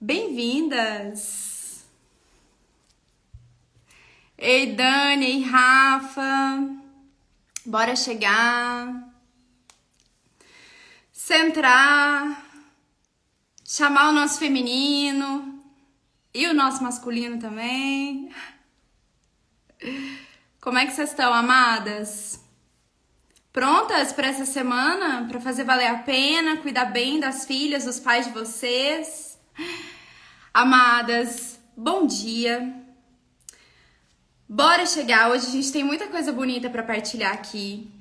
Bem-vindas! Ei, Dani, ei, Rafa, bora chegar, centrar, chamar o nosso feminino e o nosso masculino também. Como é que vocês estão, amadas? Prontas para essa semana? Para fazer valer a pena, cuidar bem das filhas, dos pais de vocês? Amadas, bom dia! Bora chegar! Hoje a gente tem muita coisa bonita para partilhar aqui.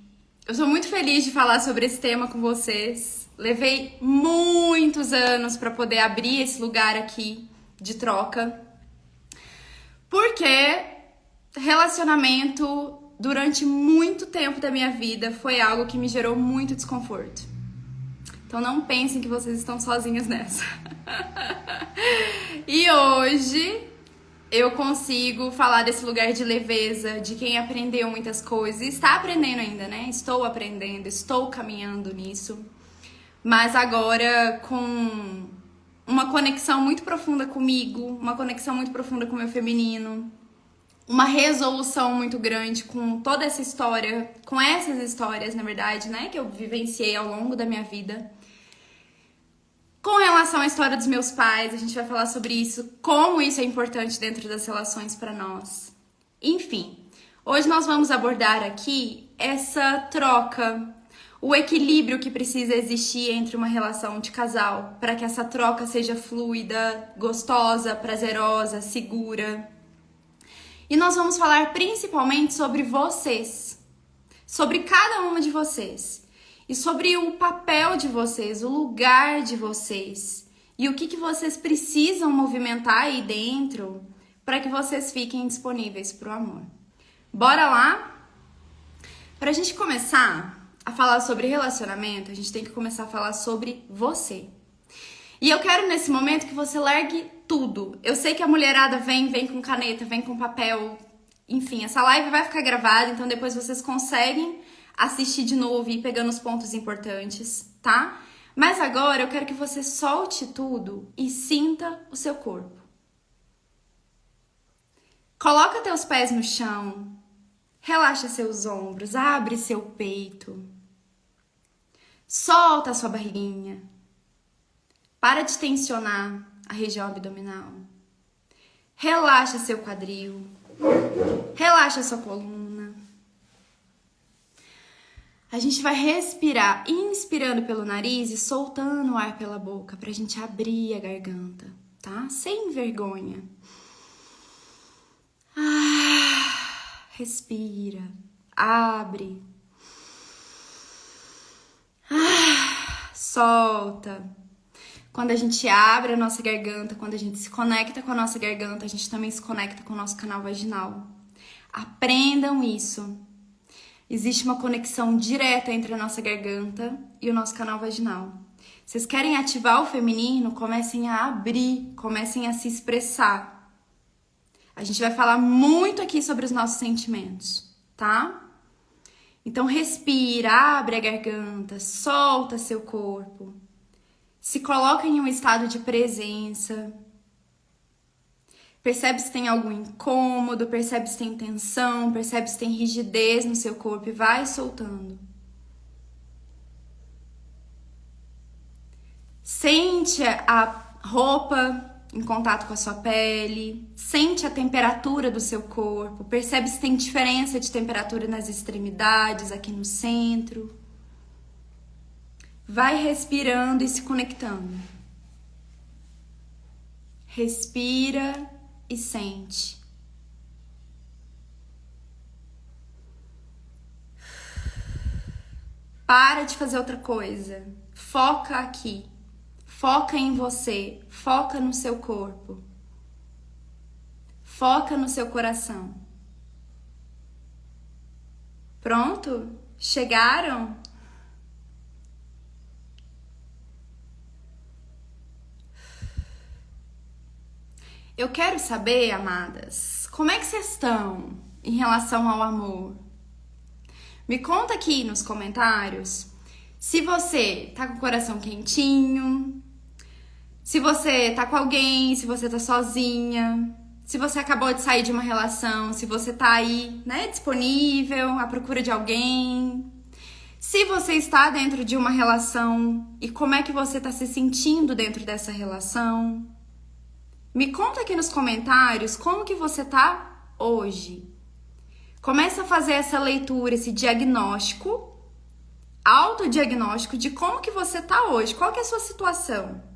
Eu sou muito feliz de falar sobre esse tema com vocês. Levei muitos anos para poder abrir esse lugar aqui de troca. Porque relacionamento durante muito tempo da minha vida foi algo que me gerou muito desconforto. Então não pensem que vocês estão sozinhas nessa. E hoje eu consigo falar desse lugar de leveza, de quem aprendeu muitas coisas. E está aprendendo ainda, né? Estou aprendendo, estou caminhando nisso. Mas agora com uma conexão muito profunda comigo, uma conexão muito profunda com o meu feminino, uma resolução muito grande com toda essa história, com essas histórias, na verdade, né? Que eu vivenciei ao longo da minha vida. Com relação à história dos meus pais, a gente vai falar sobre isso, como isso é importante dentro das relações para nós. Enfim, hoje nós vamos abordar aqui essa troca, o equilíbrio que precisa existir entre uma relação de casal para que essa troca seja fluida, gostosa, prazerosa, segura. E nós vamos falar principalmente sobre vocês, sobre cada uma de vocês. E sobre o papel de vocês, o lugar de vocês. E o que vocês precisam movimentar aí dentro para que vocês fiquem disponíveis para o amor. Bora lá? Para a gente começar a falar sobre relacionamento, a gente tem que começar a falar sobre você. E eu quero nesse momento que você largue tudo. Eu sei que a mulherada vem com caneta, vem com papel. Enfim, essa live vai ficar gravada, então depois vocês conseguem assistir de novo e ir pegando os pontos importantes, tá? Mas agora eu quero que você solte tudo e sinta o seu corpo. Coloca teus pés no chão, relaxa seus ombros, abre seu peito, solta a sua barriguinha, para de tensionar a região abdominal, relaxa seu quadril, relaxa sua coluna. A gente vai respirar, inspirando pelo nariz e soltando o ar pela boca, pra gente abrir a garganta, tá? Sem vergonha. Respira, abre. Solta. Quando a gente abre a nossa garganta, quando a gente se conecta com a nossa garganta, a gente também se conecta com o nosso canal vaginal. Aprendam isso. Existe uma conexão direta entre a nossa garganta e o nosso canal vaginal. Vocês querem ativar o feminino? Comecem a abrir, comecem a se expressar. A gente vai falar muito aqui sobre os nossos sentimentos, tá? Então respira, abre a garganta, solta seu corpo. Se coloca em um estado de presença. Percebe se tem algum incômodo, percebe se tem tensão, percebe se tem rigidez no seu corpo e vai soltando. Sente a roupa em contato com a sua pele, sente a temperatura do seu corpo, percebe se tem diferença de temperatura nas extremidades, aqui no centro. Vai respirando e se conectando. Respira e sente. Para de fazer outra coisa. Foca aqui. Foca em você. Foca no seu corpo. Foca no seu coração. Pronto? Chegaram? Eu quero saber, amadas, como é que vocês estão em relação ao amor? Me conta aqui nos comentários se você tá com o coração quentinho, Se você tá com alguém, se você tá sozinha, se você acabou de sair de uma relação, se você tá aí, né, disponível, à procura de alguém. Se você está dentro de uma relação e como é que você tá se sentindo dentro dessa relação. Me conta aqui nos comentários como que você tá hoje. Começa a fazer essa leitura, esse diagnóstico, autodiagnóstico de como que você tá hoje, qual que é a sua situação.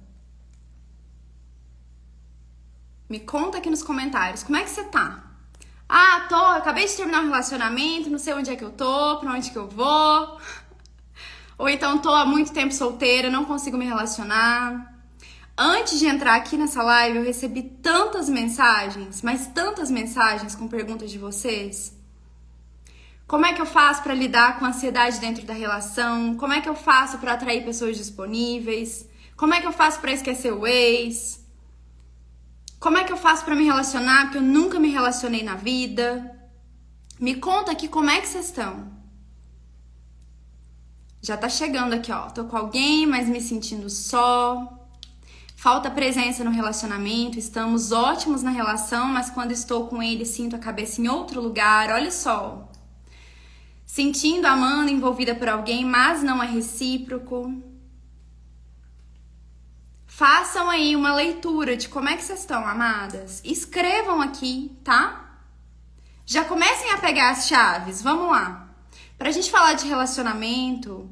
Me conta aqui nos comentários, como é que você tá? Ah, acabei de terminar um relacionamento, não sei onde é que eu tô, pra onde que eu vou. Ou então tô há muito tempo solteira, não consigo me relacionar. Antes de entrar aqui nessa live, eu recebi tantas mensagens, mas tantas mensagens com perguntas de vocês. Como é que eu faço pra lidar com a ansiedade dentro da relação? Como é que eu faço pra atrair pessoas disponíveis? Como é que eu faço pra esquecer o ex? Como é que eu faço pra me relacionar? Porque eu nunca me relacionei na vida. Me conta aqui como é que vocês estão. Já tá chegando aqui, ó. Tô com alguém, mas me sentindo só. Falta presença no relacionamento. Estamos ótimos na relação, mas quando estou com ele, sinto a cabeça em outro lugar. Olha só. Sentindo, amando, envolvida por alguém, mas não é recíproco. Façam aí uma leitura de como é que vocês estão, amadas. Escrevam aqui, tá? Já comecem a pegar as chaves. Vamos lá. Pra gente falar de relacionamento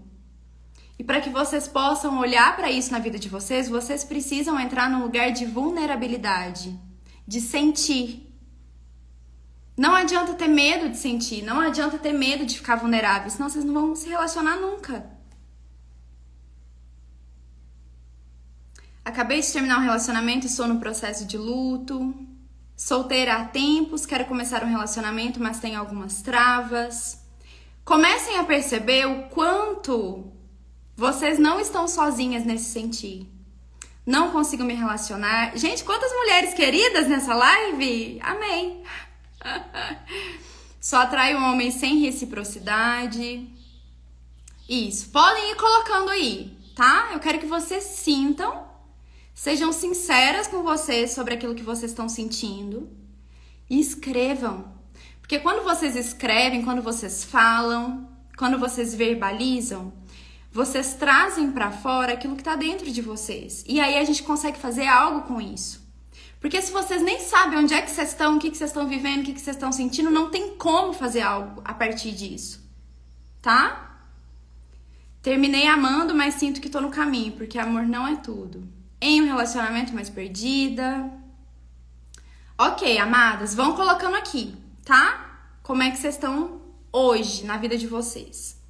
e para que vocês possam olhar para isso na vida de vocês, vocês precisam entrar num lugar de vulnerabilidade, de sentir. Não adianta ter medo de sentir, não adianta ter medo de ficar vulnerável, senão vocês não vão se relacionar nunca. Acabei de terminar um relacionamento e estou no processo de luto. Solteira há tempos, quero começar um relacionamento, mas tenho algumas travas. Comecem a perceber o quanto vocês não estão sozinhas nesse sentir. Não consigo me relacionar. Gente, quantas mulheres queridas nessa live! Amei! Só atrai um homem sem reciprocidade. Isso. Podem ir colocando aí, tá? Eu quero que vocês sintam, sejam sinceras com vocês sobre aquilo que vocês estão sentindo e escrevam. Porque quando vocês escrevem, quando vocês falam, quando vocês verbalizam, vocês trazem pra fora aquilo que tá dentro de vocês. E aí a gente consegue fazer algo com isso. Porque se vocês nem sabem onde é que vocês estão, o que vocês estão vivendo, o que vocês estão sentindo, não tem como fazer algo a partir disso. Tá? Terminei amando, mas sinto que tô no caminho, porque amor não é tudo. Em um relacionamento mais perdida. Ok, amadas, vão colocando aqui, tá? Como é que vocês estão hoje na vida de vocês.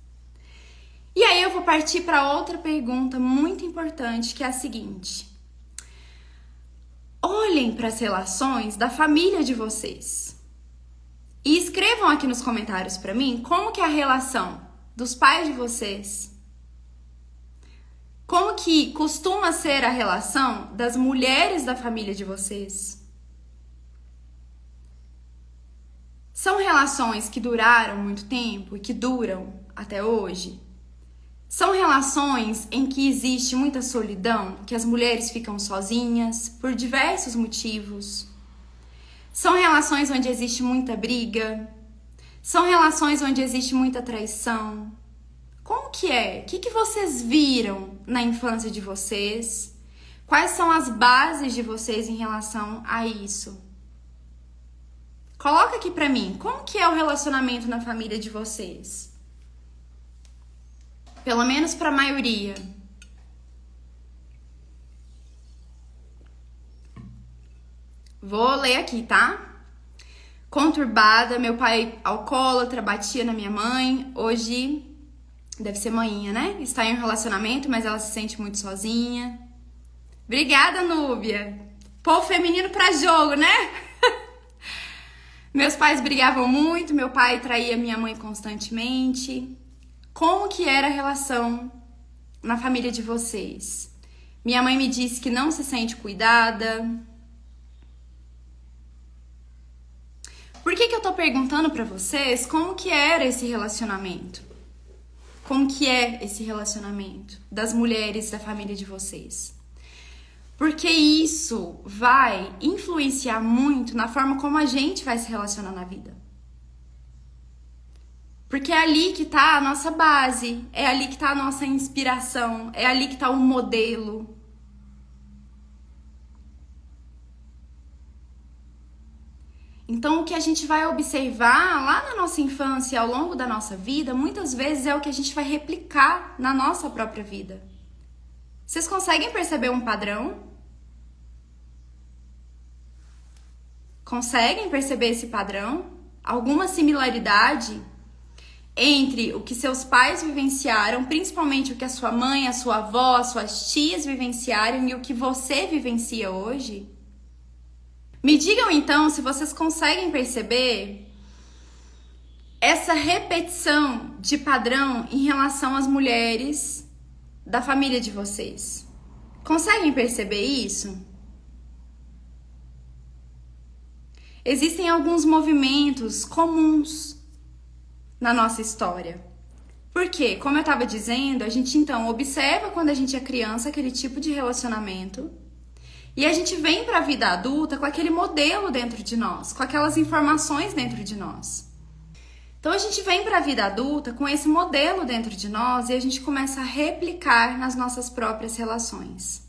E aí eu vou partir para outra pergunta muito importante, que é a seguinte. Olhem para as relações da família de vocês. E escrevam aqui nos comentários para mim como que é a relação dos pais de vocês. Como que costuma ser a relação das mulheres da família de vocês. São relações que duraram muito tempo e que duram até hoje? São relações em que existe muita solidão, que as mulheres ficam sozinhas por diversos motivos. São relações onde existe muita briga. São relações onde existe muita traição. Como que é? O que vocês viram na infância de vocês? Quais são as bases de vocês em relação a isso? Coloca aqui pra mim, como que é o relacionamento na família de vocês? Pelo menos para a maioria. Vou ler aqui, tá? Conturbada, meu pai alcoólatra, batia na minha mãe. Hoje, deve ser manhinha, né? Está em um relacionamento, mas ela se sente muito sozinha. Obrigada, Núbia. Povo feminino pra jogo, né? Meus pais brigavam muito, meu pai traía minha mãe constantemente. Como que era a relação na família de vocês? Minha mãe me disse que não se sente cuidada. Por que eu tô perguntando pra vocês como que era esse relacionamento? Como que é esse relacionamento das mulheres da família de vocês? Porque isso vai influenciar muito na forma como a gente vai se relacionar na vida. Porque é ali que tá a nossa base, é ali que tá a nossa inspiração, é ali que tá o modelo. Então, o que a gente vai observar lá na nossa infância, ao longo da nossa vida, muitas vezes é o que a gente vai replicar na nossa própria vida. Vocês conseguem perceber um padrão? Conseguem perceber esse padrão? Alguma similaridade entre o que seus pais vivenciaram, principalmente o que a sua mãe, a sua avó, as suas tias vivenciaram e o que você vivencia hoje? Me digam então se vocês conseguem perceber essa repetição de padrão em relação às mulheres da família de vocês. Conseguem perceber isso? Existem alguns movimentos comuns na nossa história. Porque, como eu estava dizendo, a gente então observa quando a gente é criança aquele tipo de relacionamento e a gente vem para a vida adulta com aquele modelo dentro de nós, com aquelas informações dentro de nós. Então a gente vem para a vida adulta com esse modelo dentro de nós e a gente começa a replicar nas nossas próprias relações.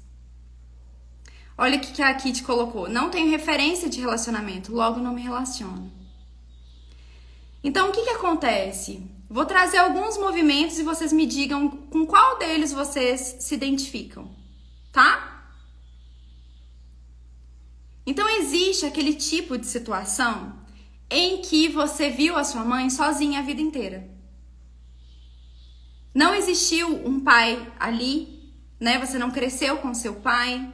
Olha o que a Kitty colocou. Não tenho referência de relacionamento, logo não me relaciono. Então o que acontece? Vou trazer alguns movimentos e vocês me digam com qual deles vocês se identificam, tá? Então existe aquele tipo de situação em que você viu a sua mãe sozinha a vida inteira. Não existiu um pai ali, né? Você não cresceu com seu pai.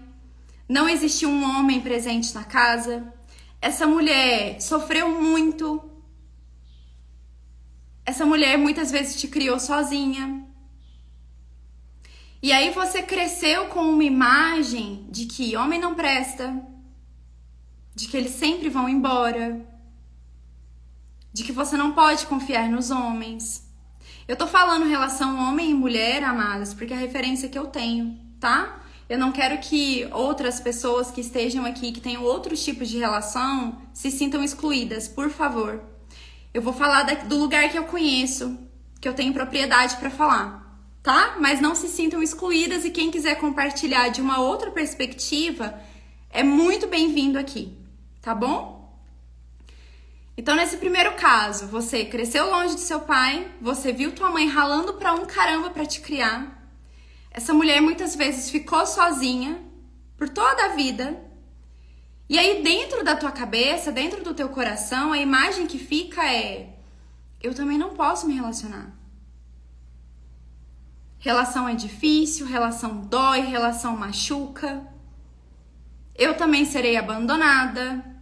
Não existiu um homem presente na casa. Essa mulher sofreu muito. Essa mulher muitas vezes te criou sozinha. E aí você cresceu com uma imagem de que homem não presta, de que eles sempre vão embora, de que você não pode confiar nos homens. Eu tô falando relação homem e mulher, amadas, porque é a referência que eu tenho, tá? Eu não quero que outras pessoas que estejam aqui, que tenham outros tipos de relação, se sintam excluídas, por favor. Eu vou falar do lugar que eu conheço, que eu tenho propriedade para falar, tá? Mas não se sintam excluídas e quem quiser compartilhar de uma outra perspectiva é muito bem-vindo aqui. Tá bom? Então, nesse primeiro caso, você cresceu longe de seu pai, você viu tua mãe ralando pra um caramba pra te criar. Essa mulher muitas vezes ficou sozinha por toda a vida. E aí, dentro da tua cabeça, dentro do teu coração, a imagem que fica é: eu também não posso me relacionar. Relação é difícil, relação dói, relação machuca. Eu também serei abandonada.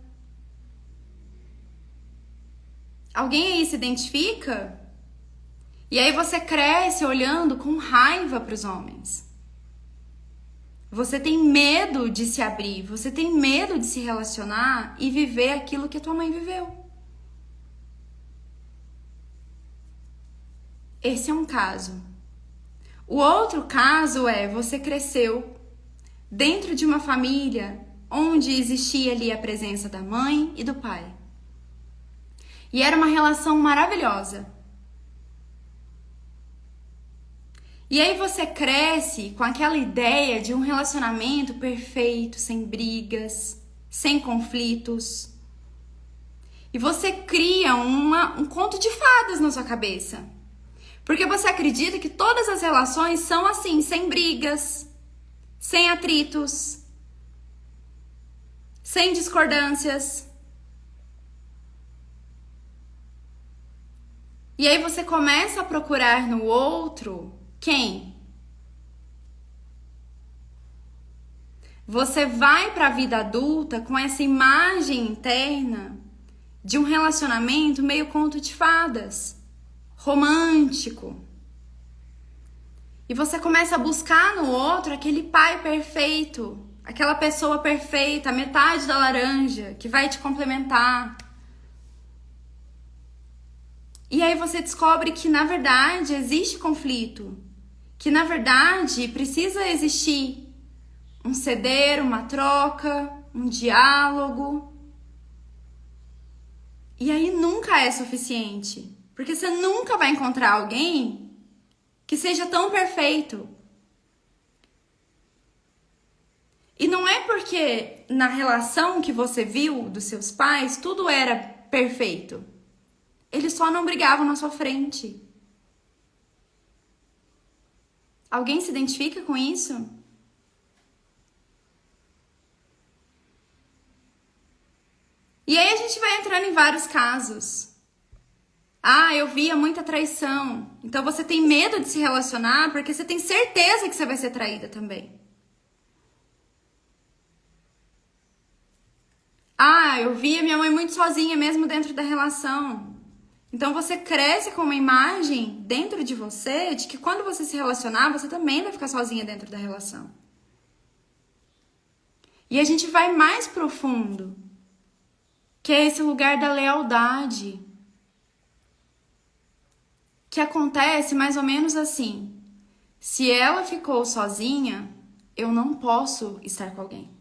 Alguém aí se identifica? E aí você cresce olhando com raiva para os homens. Você tem medo de se abrir, você tem medo de se relacionar e viver aquilo que a tua mãe viveu. Esse é um caso. O outro caso é: você cresceu dentro de uma família onde existia ali a presença da mãe e do pai. E era uma relação maravilhosa. E aí você cresce com aquela ideia de um relacionamento perfeito, sem brigas, sem conflitos. E você cria um conto de fadas na sua cabeça. Porque você acredita que todas as relações são assim, sem brigas, sem atritos, sem discordâncias. E aí você começa a procurar no outro quem? Você vai para a vida adulta com essa imagem interna de um relacionamento meio conto de fadas, romântico. E você começa a buscar no outro aquele pai perfeito, aquela pessoa perfeita, a metade da laranja, que vai te complementar. E aí você descobre que, na verdade, existe conflito. Que, na verdade, precisa existir um ceder, uma troca, um diálogo. E aí nunca é suficiente, porque você nunca vai encontrar alguém que seja tão perfeito. E não é porque na relação que você viu dos seus pais tudo era perfeito. Eles só não brigavam na sua frente. Alguém se identifica com isso? E aí a gente vai entrando em vários casos. Ah, eu via muita traição. Então você tem medo de se relacionar porque você tem certeza que você vai ser traída também. Ah, eu via minha mãe muito sozinha mesmo dentro da relação. Então você cresce com uma imagem dentro de você de que quando você se relacionar, você também vai ficar sozinha dentro da relação. E a gente vai mais profundo, que é esse lugar da lealdade. Que acontece mais ou menos assim. Se ela ficou sozinha, eu não posso estar com alguém.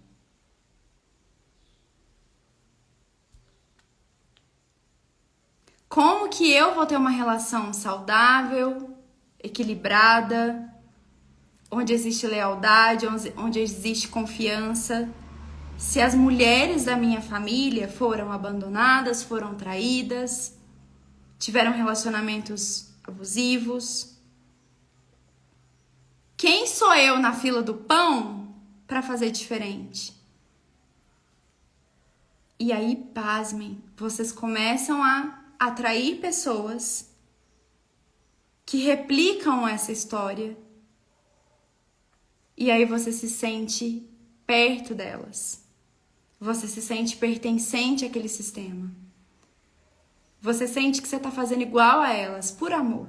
Como que eu vou ter uma relação saudável, equilibrada, onde existe lealdade, onde existe confiança, se as mulheres da minha família foram abandonadas, foram traídas, tiveram relacionamentos abusivos? Quem sou eu na fila do pão para fazer diferente? E aí, pasmem, vocês começam a atrair pessoas que replicam essa história e aí você se sente perto delas. Você se sente pertencente àquele sistema. Você sente que você está fazendo igual a elas, por amor.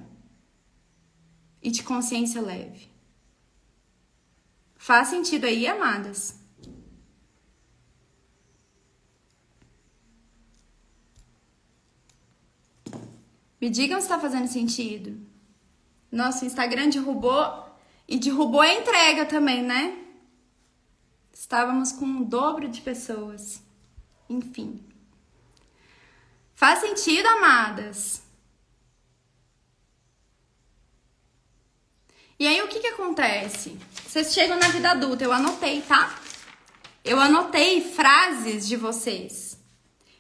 E de consciência leve. Faz sentido aí, amadas? Me digam se está fazendo sentido. Nosso Instagram derrubou. E derrubou a entrega também, né? Estávamos com um dobro de pessoas. Enfim. Faz sentido, amadas? E aí, o que acontece? Vocês chegam na vida adulta, eu anotei, tá? Eu anotei frases de vocês.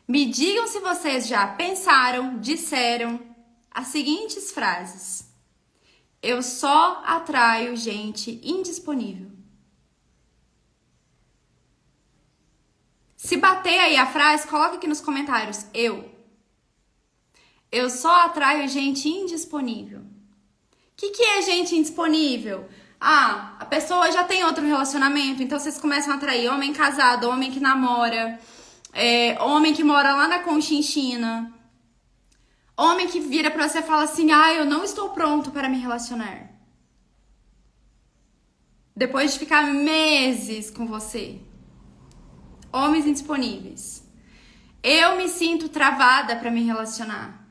Me digam se vocês já pensaram, disseram as seguintes frases. Eu só atraio gente indisponível. Se bater aí a frase, coloca aqui nos comentários. Eu só atraio gente indisponível. O que é gente indisponível? Ah, a pessoa já tem outro relacionamento, então vocês começam a atrair homem casado, homem que namora, homem que mora lá na Conchinchina, homem que vira pra você e fala assim, eu não estou pronto para me relacionar. Depois de ficar meses com você. Homens indisponíveis. Eu me sinto travada para me relacionar.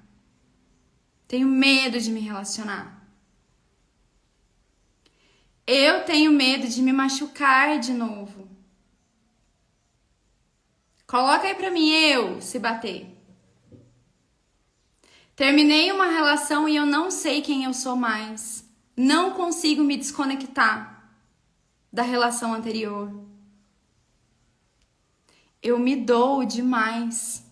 Tenho medo de me relacionar. Eu tenho medo de me machucar de novo. Coloca aí pra mim, se bater. Terminei uma relação e eu não sei quem eu sou mais. Não consigo me desconectar da relação anterior. Eu me dou demais.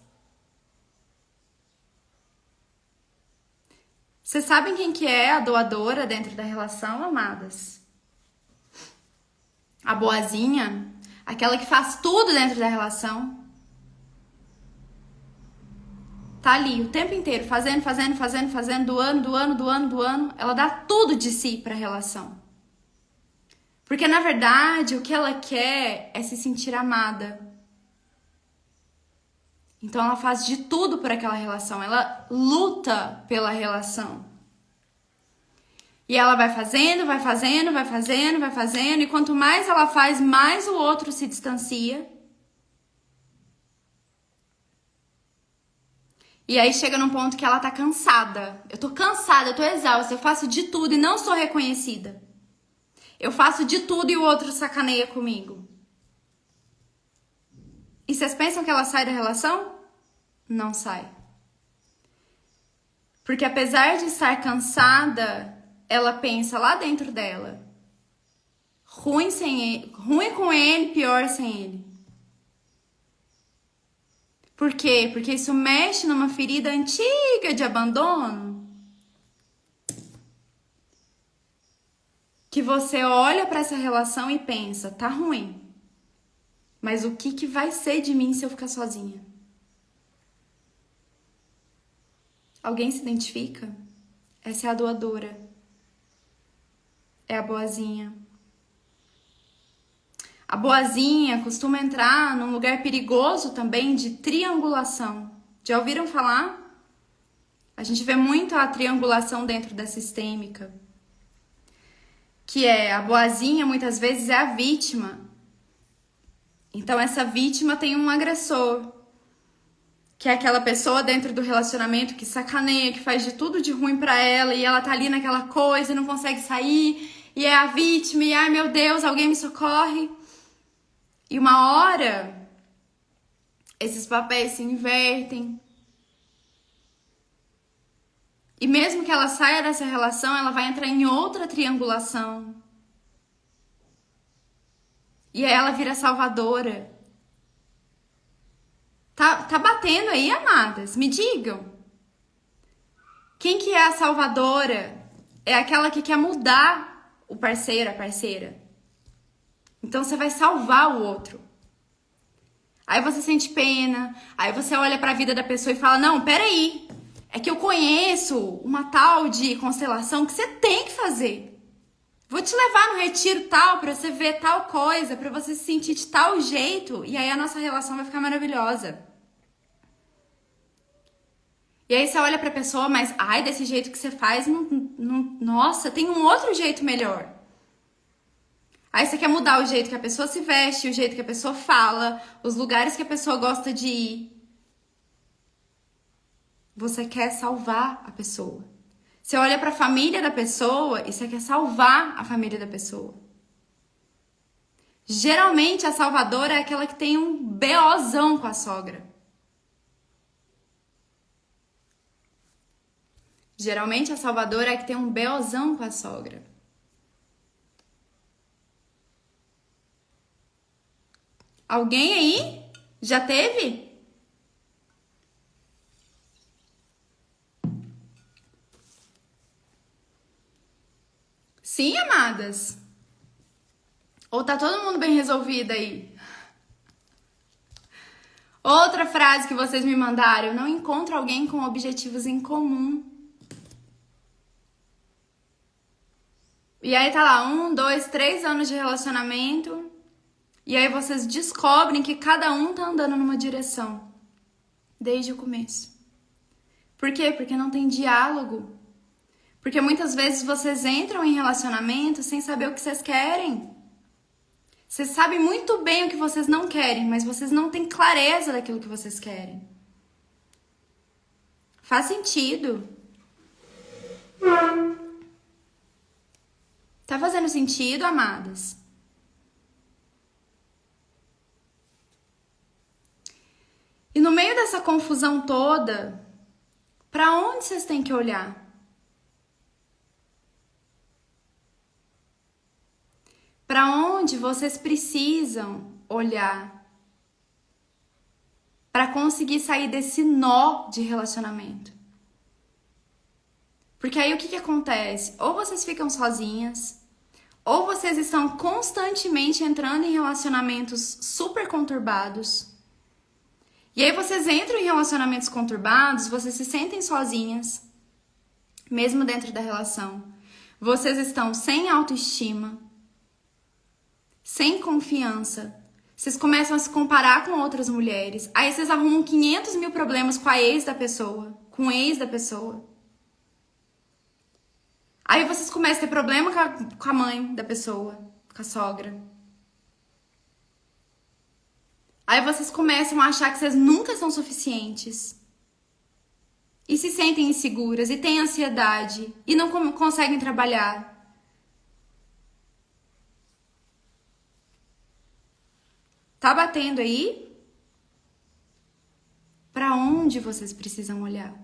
Vocês sabem quem que é a doadora dentro da relação, amadas? A boazinha, aquela que faz tudo dentro da relação. Tá ali o tempo inteiro, fazendo, doando. Ela dá tudo de si pra relação. Porque, na verdade, o que ela quer é se sentir amada. Então, ela faz de tudo por aquela relação. Ela luta pela relação. E ela vai fazendo. E quanto mais ela faz, mais o outro se distancia. E aí chega num ponto que ela tá cansada. Eu tô cansada, eu tô exausta, eu faço de tudo e não sou reconhecida. Eu faço de tudo e o outro sacaneia comigo. E vocês pensam que ela sai da relação? Não sai. Porque apesar de estar cansada, ela pensa lá dentro dela. Ruim sem ele, ruim com ele, pior sem ele. Por quê? Porque isso mexe numa ferida antiga de abandono. Que você olha para essa relação e pensa, tá ruim. Mas o que vai ser de mim se eu ficar sozinha? Alguém se identifica? Essa é a doadora. É a boazinha. A boazinha costuma entrar num lugar perigoso também de triangulação. Já ouviram falar? A gente vê muito a triangulação dentro da sistêmica. Que é, a boazinha muitas vezes é a vítima. Então essa vítima tem um agressor. Que é aquela pessoa dentro do relacionamento que sacaneia, que faz de tudo de ruim pra ela. E ela tá ali naquela coisa e não consegue sair. E é a vítima e ai meu Deus, alguém me socorre. E uma hora, esses papéis se invertem. E mesmo que ela saia dessa relação, ela vai entrar em outra triangulação. E aí ela vira salvadora. Tá batendo aí, amadas? Me digam. Quem que é a salvadora? É aquela que quer mudar o parceiro, a parceira. Então você vai salvar o outro. Aí você sente pena, aí você olha pra vida da pessoa e fala, não, peraí, é que eu conheço uma tal de constelação que você tem que fazer. Vou te levar no retiro tal, pra você ver tal coisa, pra você se sentir de tal jeito, e aí a nossa relação vai ficar maravilhosa. E aí você olha pra pessoa, mas ai, desse jeito que você faz, nossa, tem um outro jeito melhor. Aí você quer mudar o jeito que a pessoa se veste, o jeito que a pessoa fala, os lugares que a pessoa gosta de ir. Você quer salvar a pessoa. Você olha para a família da pessoa e você quer salvar a família da pessoa. Geralmente a salvadora é aquela que tem um BOzão com a sogra. Geralmente a salvadora é a que tem um BOzão com a sogra. Alguém aí? Já teve? Sim, amadas? Ou tá todo mundo bem resolvido aí? Outra frase que vocês me mandaram. Eu não encontro alguém com objetivos em comum. E aí tá lá, 1, 2, 3 anos de relacionamento. E aí vocês descobrem que cada um tá andando numa direção. Desde o começo. Por quê? Porque não tem diálogo. Porque muitas vezes vocês entram em relacionamento sem saber o que vocês querem. Vocês sabem muito bem o que vocês não querem, mas vocês não têm clareza daquilo que vocês querem. Faz sentido? Tá fazendo sentido, amadas? E no meio dessa confusão toda, para onde vocês têm que olhar? Para onde vocês precisam olhar para conseguir sair desse nó de relacionamento? Porque aí o que acontece? Ou vocês ficam sozinhas, ou vocês estão constantemente entrando em relacionamentos super conturbados. E aí vocês entram em relacionamentos conturbados, vocês se sentem sozinhas, mesmo dentro da relação. Vocês estão sem autoestima, sem confiança. Vocês começam a se comparar com outras mulheres. Aí vocês arrumam 500 mil problemas com a ex da pessoa, com o ex da pessoa. Aí vocês começam a ter problema com a mãe da pessoa, com a sogra. Aí vocês começam a achar que vocês nunca são suficientes. E se sentem inseguras, e têm ansiedade, e não conseguem trabalhar. Tá batendo aí? Para onde vocês precisam olhar?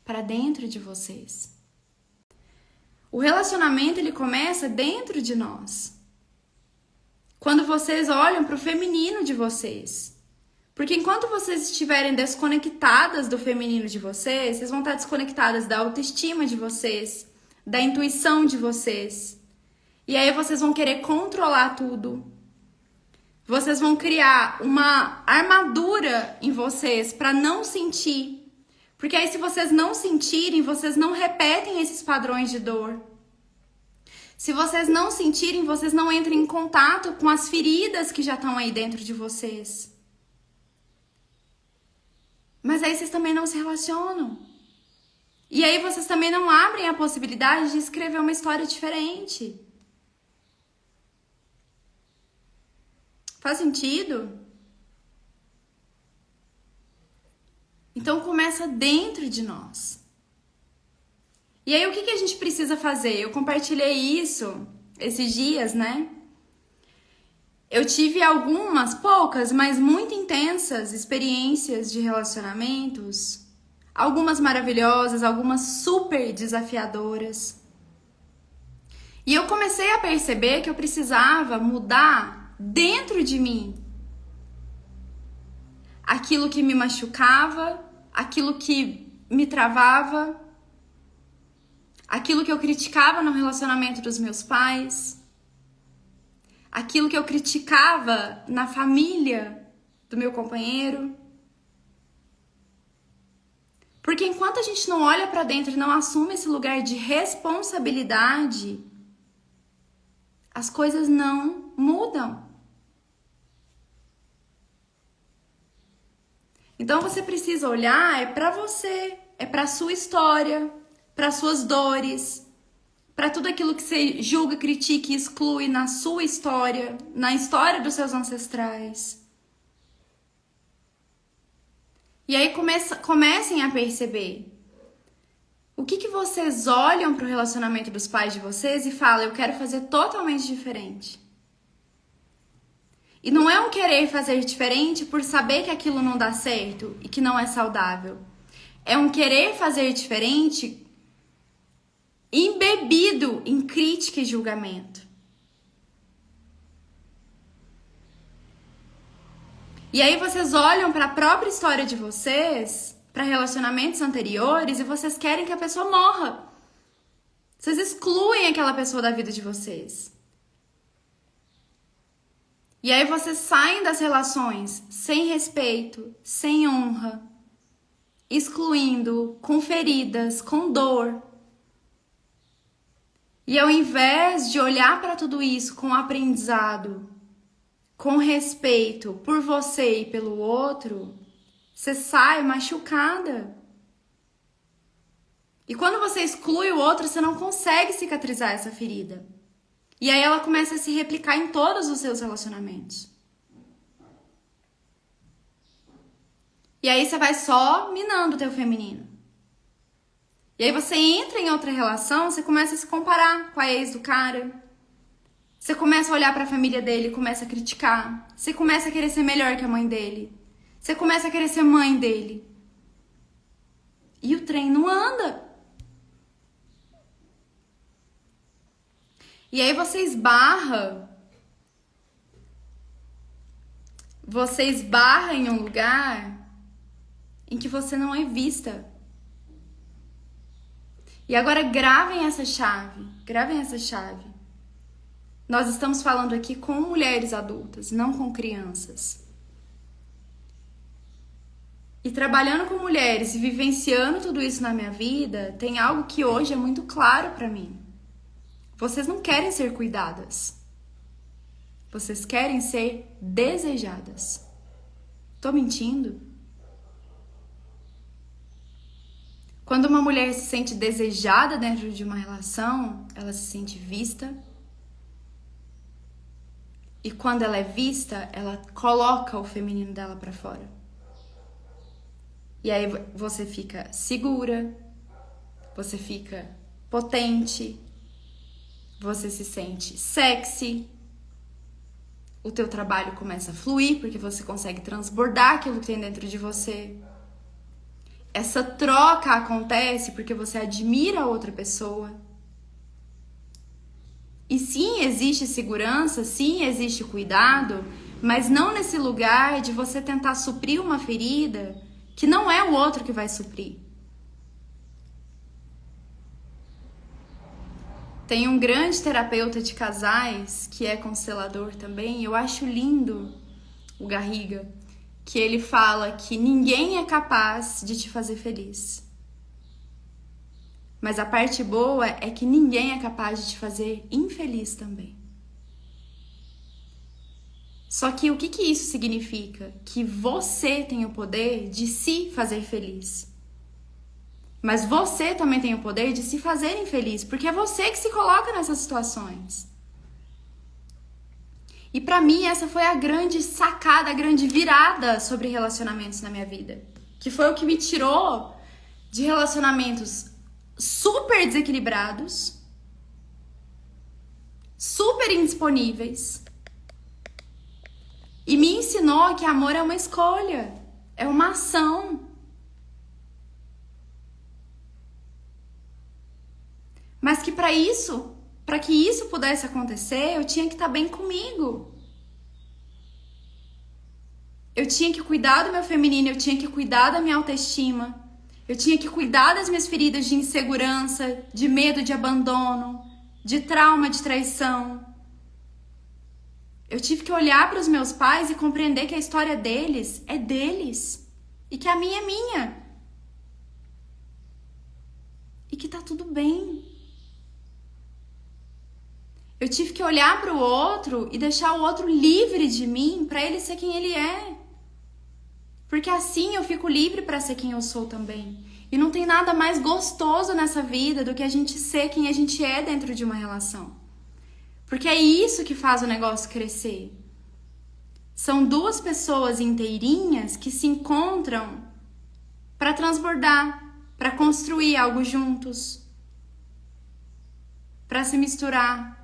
Para dentro de vocês. O relacionamento, ele começa dentro de nós. Quando vocês olham para o feminino de vocês. Porque enquanto vocês estiverem desconectadas do feminino de vocês, vocês vão estar desconectadas da autoestima de vocês, da intuição de vocês. E aí vocês vão querer controlar tudo. Vocês vão criar uma armadura em vocês para não sentir. Porque aí se vocês não sentirem, vocês não repetem esses padrões de dor. Se vocês não sentirem, vocês não entram em contato com as feridas que já estão aí dentro de vocês. Mas aí vocês também não se relacionam. E aí vocês também não abrem a possibilidade de escrever uma história diferente. Faz sentido? Então começa dentro de nós. E aí o que a gente precisa fazer? Eu compartilhei isso esses dias, né? Eu tive algumas, poucas, mas muito intensas experiências de relacionamentos. Algumas maravilhosas, algumas super desafiadoras. E eu comecei a perceber que eu precisava mudar dentro de mim aquilo que me machucava, aquilo que me travava, aquilo que eu criticava no relacionamento dos meus pais, aquilo que eu criticava na família do meu companheiro. Porque enquanto a gente não olha para dentro e não assume esse lugar de responsabilidade, as coisas não mudam. Então você precisa olhar para você, para sua história, para suas dores, para tudo aquilo que você julga, critica e exclui na sua história, na história dos seus ancestrais. E aí comecem a perceber o que vocês olham para o relacionamento dos pais de vocês e falam, eu quero fazer totalmente diferente. E não é um querer fazer diferente por saber que aquilo não dá certo e que não é saudável. É um querer fazer diferente embebido em crítica e julgamento. E aí vocês olham para a própria história de vocês, para relacionamentos anteriores, e vocês querem que a pessoa morra. Vocês excluem aquela pessoa da vida de vocês. E aí vocês saem das relações sem respeito, sem honra, excluindo, com feridas, com dor. E ao invés de olhar para tudo isso com aprendizado, com respeito por você e pelo outro, você sai machucada. E quando você exclui o outro, você não consegue cicatrizar essa ferida. E aí ela começa a se replicar em todos os seus relacionamentos. E aí você vai só minando o teu feminino. E aí você entra em outra relação, você começa a se comparar com a ex do cara. Você começa a olhar para a família dele e começa a criticar. Você começa a querer ser melhor que a mãe dele. Você começa a querer ser mãe dele. E o trem não anda. E aí você esbarra em um lugar em que você não é vista. E agora gravem essa chave. Nós estamos falando aqui com mulheres adultas, não com crianças. E trabalhando com mulheres e vivenciando tudo isso na minha vida, tem algo que hoje é muito claro para mim. Vocês não querem ser cuidadas. Vocês querem ser desejadas. Tô mentindo? Quando uma mulher se sente desejada dentro de uma relação, ela se sente vista. E quando ela é vista, ela coloca o feminino dela pra fora. E aí você fica segura, você fica potente, você se sente sexy, o teu trabalho começa a fluir porque você consegue transbordar aquilo que tem dentro de você. Essa troca acontece porque você admira a outra pessoa. E sim, existe segurança, sim, existe cuidado, mas não nesse lugar de você tentar suprir uma ferida que não é o outro que vai suprir. Tem um grande terapeuta de casais, que é constelador também, eu acho lindo, o Garriga, que ele fala que ninguém é capaz de te fazer feliz. Mas a parte boa é que ninguém é capaz de te fazer infeliz também. Só que o que isso significa? Que você tem o poder de se fazer feliz. Mas você também tem o poder de se fazer infeliz, porque é você que se coloca nessas situações. E pra mim essa foi a grande sacada, a grande virada sobre relacionamentos na minha vida. Que foi o que me tirou de relacionamentos super desequilibrados, super indisponíveis, e me ensinou que amor é uma escolha, é uma ação. Mas que para que isso pudesse acontecer, eu tinha que estar bem comigo. Eu tinha que cuidar do meu feminino, eu tinha que cuidar da minha autoestima. Eu tinha que cuidar das minhas feridas de insegurança, de medo de abandono, de trauma de traição. Eu tive que olhar para os meus pais e compreender que a história deles é deles e que a minha é minha. E que tá tudo bem. Eu tive que olhar para o outro e deixar o outro livre de mim para ele ser quem ele é. Porque assim eu fico livre para ser quem eu sou também. E não tem nada mais gostoso nessa vida do que a gente ser quem a gente é dentro de uma relação. Porque é isso que faz o negócio crescer. São duas pessoas inteirinhas que se encontram para transbordar, para construir algo juntos, para se misturar.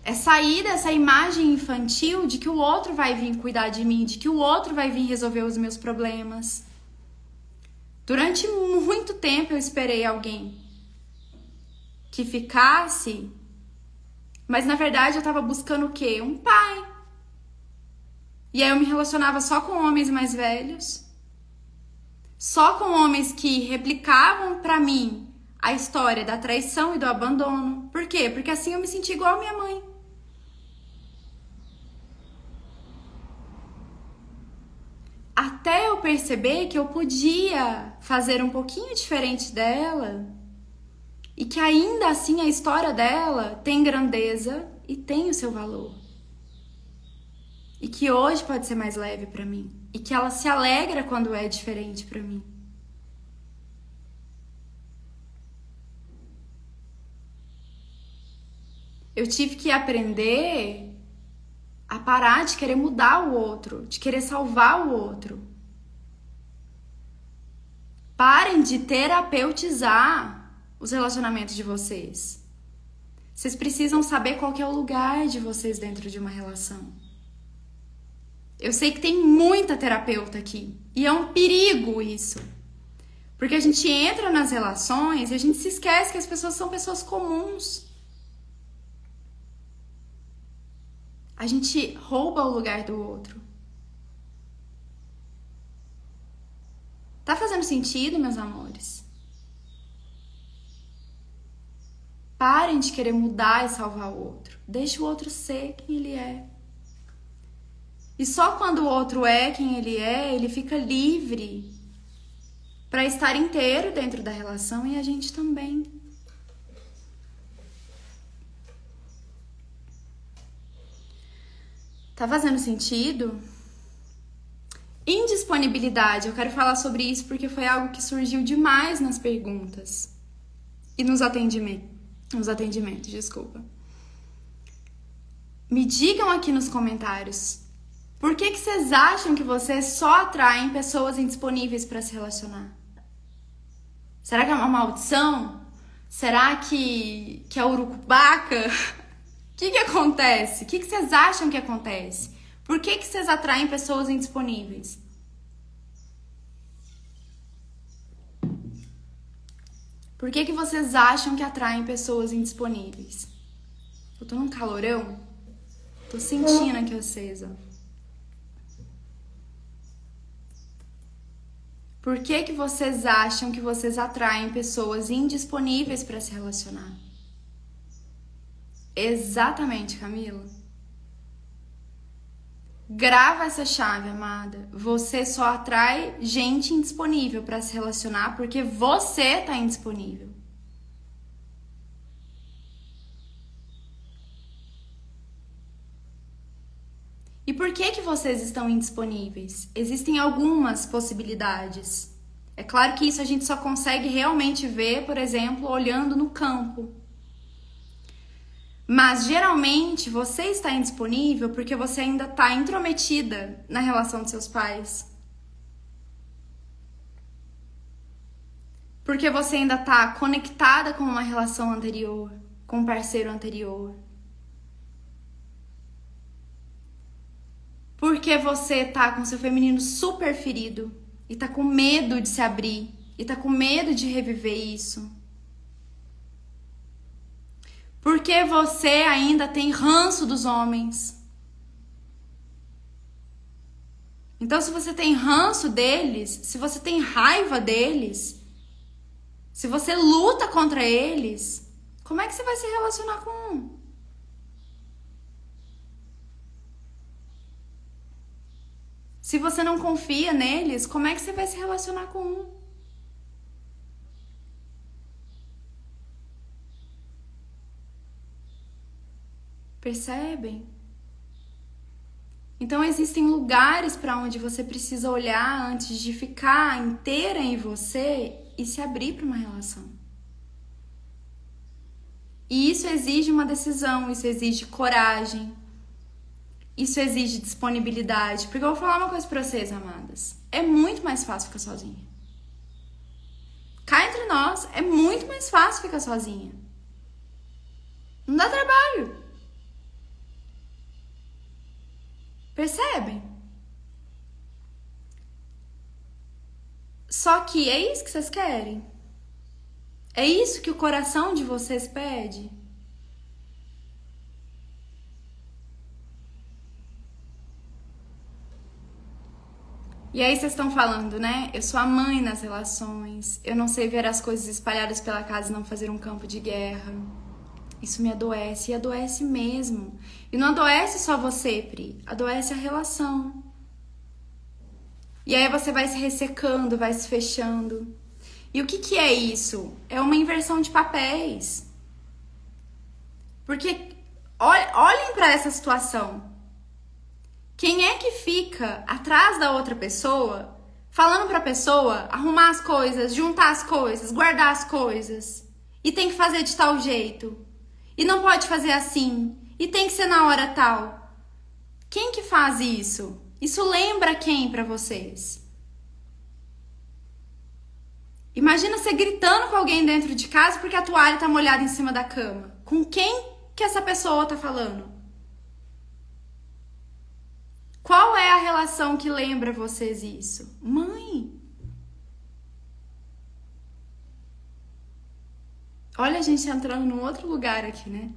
É sair dessa imagem infantil de que o outro vai vir cuidar de mim, de que o outro vai vir resolver os meus problemas. Durante muito tempo eu esperei alguém que ficasse, mas na verdade eu tava buscando o quê? Um pai. E aí eu me relacionava só com homens mais velhos, só com homens que replicavam pra mim a história da traição e do abandono. Por quê? Porque assim eu me senti igual a minha mãe. Até eu perceber que eu podia fazer um pouquinho diferente dela e que ainda assim a história dela tem grandeza e tem o seu valor. E que hoje pode ser mais leve pra mim. E que ela se alegra quando é diferente pra mim. Eu tive que aprender a parar de querer mudar o outro, de querer salvar o outro. Parem de terapeutizar os relacionamentos de vocês. Vocês precisam saber qual que é o lugar de vocês dentro de uma relação. Eu sei que tem muita terapeuta aqui, e é um perigo isso. Porque a gente entra nas relações e a gente se esquece que as pessoas são pessoas comuns. A gente rouba o lugar do outro. Tá fazendo sentido, meus amores? Parem de querer mudar e salvar o outro. Deixe o outro ser quem ele é. E só quando o outro é quem ele fica livre para estar inteiro dentro da relação e a gente também. Tá fazendo sentido? Indisponibilidade, eu quero falar sobre isso porque foi algo que surgiu demais nas perguntas e nos atendimentos, desculpa. Me digam aqui nos comentários, por que vocês acham que vocês só atraem pessoas indisponíveis para se relacionar? Será que é uma maldição? Será que é urucubaca? O que acontece? O que vocês acham que acontece? Por que vocês atraem pessoas indisponíveis? Por que vocês acham que atraem pessoas indisponíveis? Eu tô num calorão. Tô sentindo aqui vocês, ó. Por que vocês acham que vocês atraem pessoas indisponíveis para se relacionar? Exatamente, Camila. Grava essa chave, amada. Você só atrai gente indisponível para se relacionar porque você tá indisponível. E por que vocês estão indisponíveis? Existem algumas possibilidades. É claro que isso a gente só consegue realmente ver, por exemplo, olhando no campo. Mas geralmente você está indisponível porque você ainda está intrometida na relação dos seus pais. Porque você ainda está conectada com uma relação anterior, com um parceiro anterior. Porque você tá com seu feminino super ferido e tá com medo de se abrir e tá com medo de reviver isso. Porque você ainda tem ranço dos homens. Então, se você tem ranço deles, se você tem raiva deles, se você luta contra eles, como é que você vai se relacionar com um? Se você não confia neles, como é que você vai se relacionar com um? Percebem? Então existem lugares para onde você precisa olhar antes de ficar inteira em você e se abrir para uma relação. E isso exige uma decisão, isso exige coragem. Isso exige disponibilidade. Porque eu vou falar uma coisa pra vocês, amadas. É muito mais fácil ficar sozinha. Cá entre nós, é muito mais fácil ficar sozinha. Não dá trabalho. Percebem? Só que é isso que vocês querem? É isso que o coração de vocês pede? E aí vocês estão falando, né? Eu sou a mãe nas relações, eu não sei ver as coisas espalhadas pela casa e não fazer um campo de guerra. Isso me adoece, e adoece mesmo. E não adoece só você, Pri, adoece a relação. E aí você vai se ressecando, vai se fechando. E o que é isso? É uma inversão de papéis. Porque olhem para essa situação. Quem é que fica atrás da outra pessoa, falando pra pessoa arrumar as coisas, juntar as coisas, guardar as coisas? E tem que fazer de tal jeito. E não pode fazer assim. E tem que ser na hora tal. Quem que faz isso? Isso lembra quem pra vocês? Imagina você gritando com alguém dentro de casa porque a toalha tá molhada em cima da cama. Com quem que essa pessoa tá falando? Qual é a relação que lembra vocês isso? Mãe. Olha a gente entrando num outro lugar aqui, né?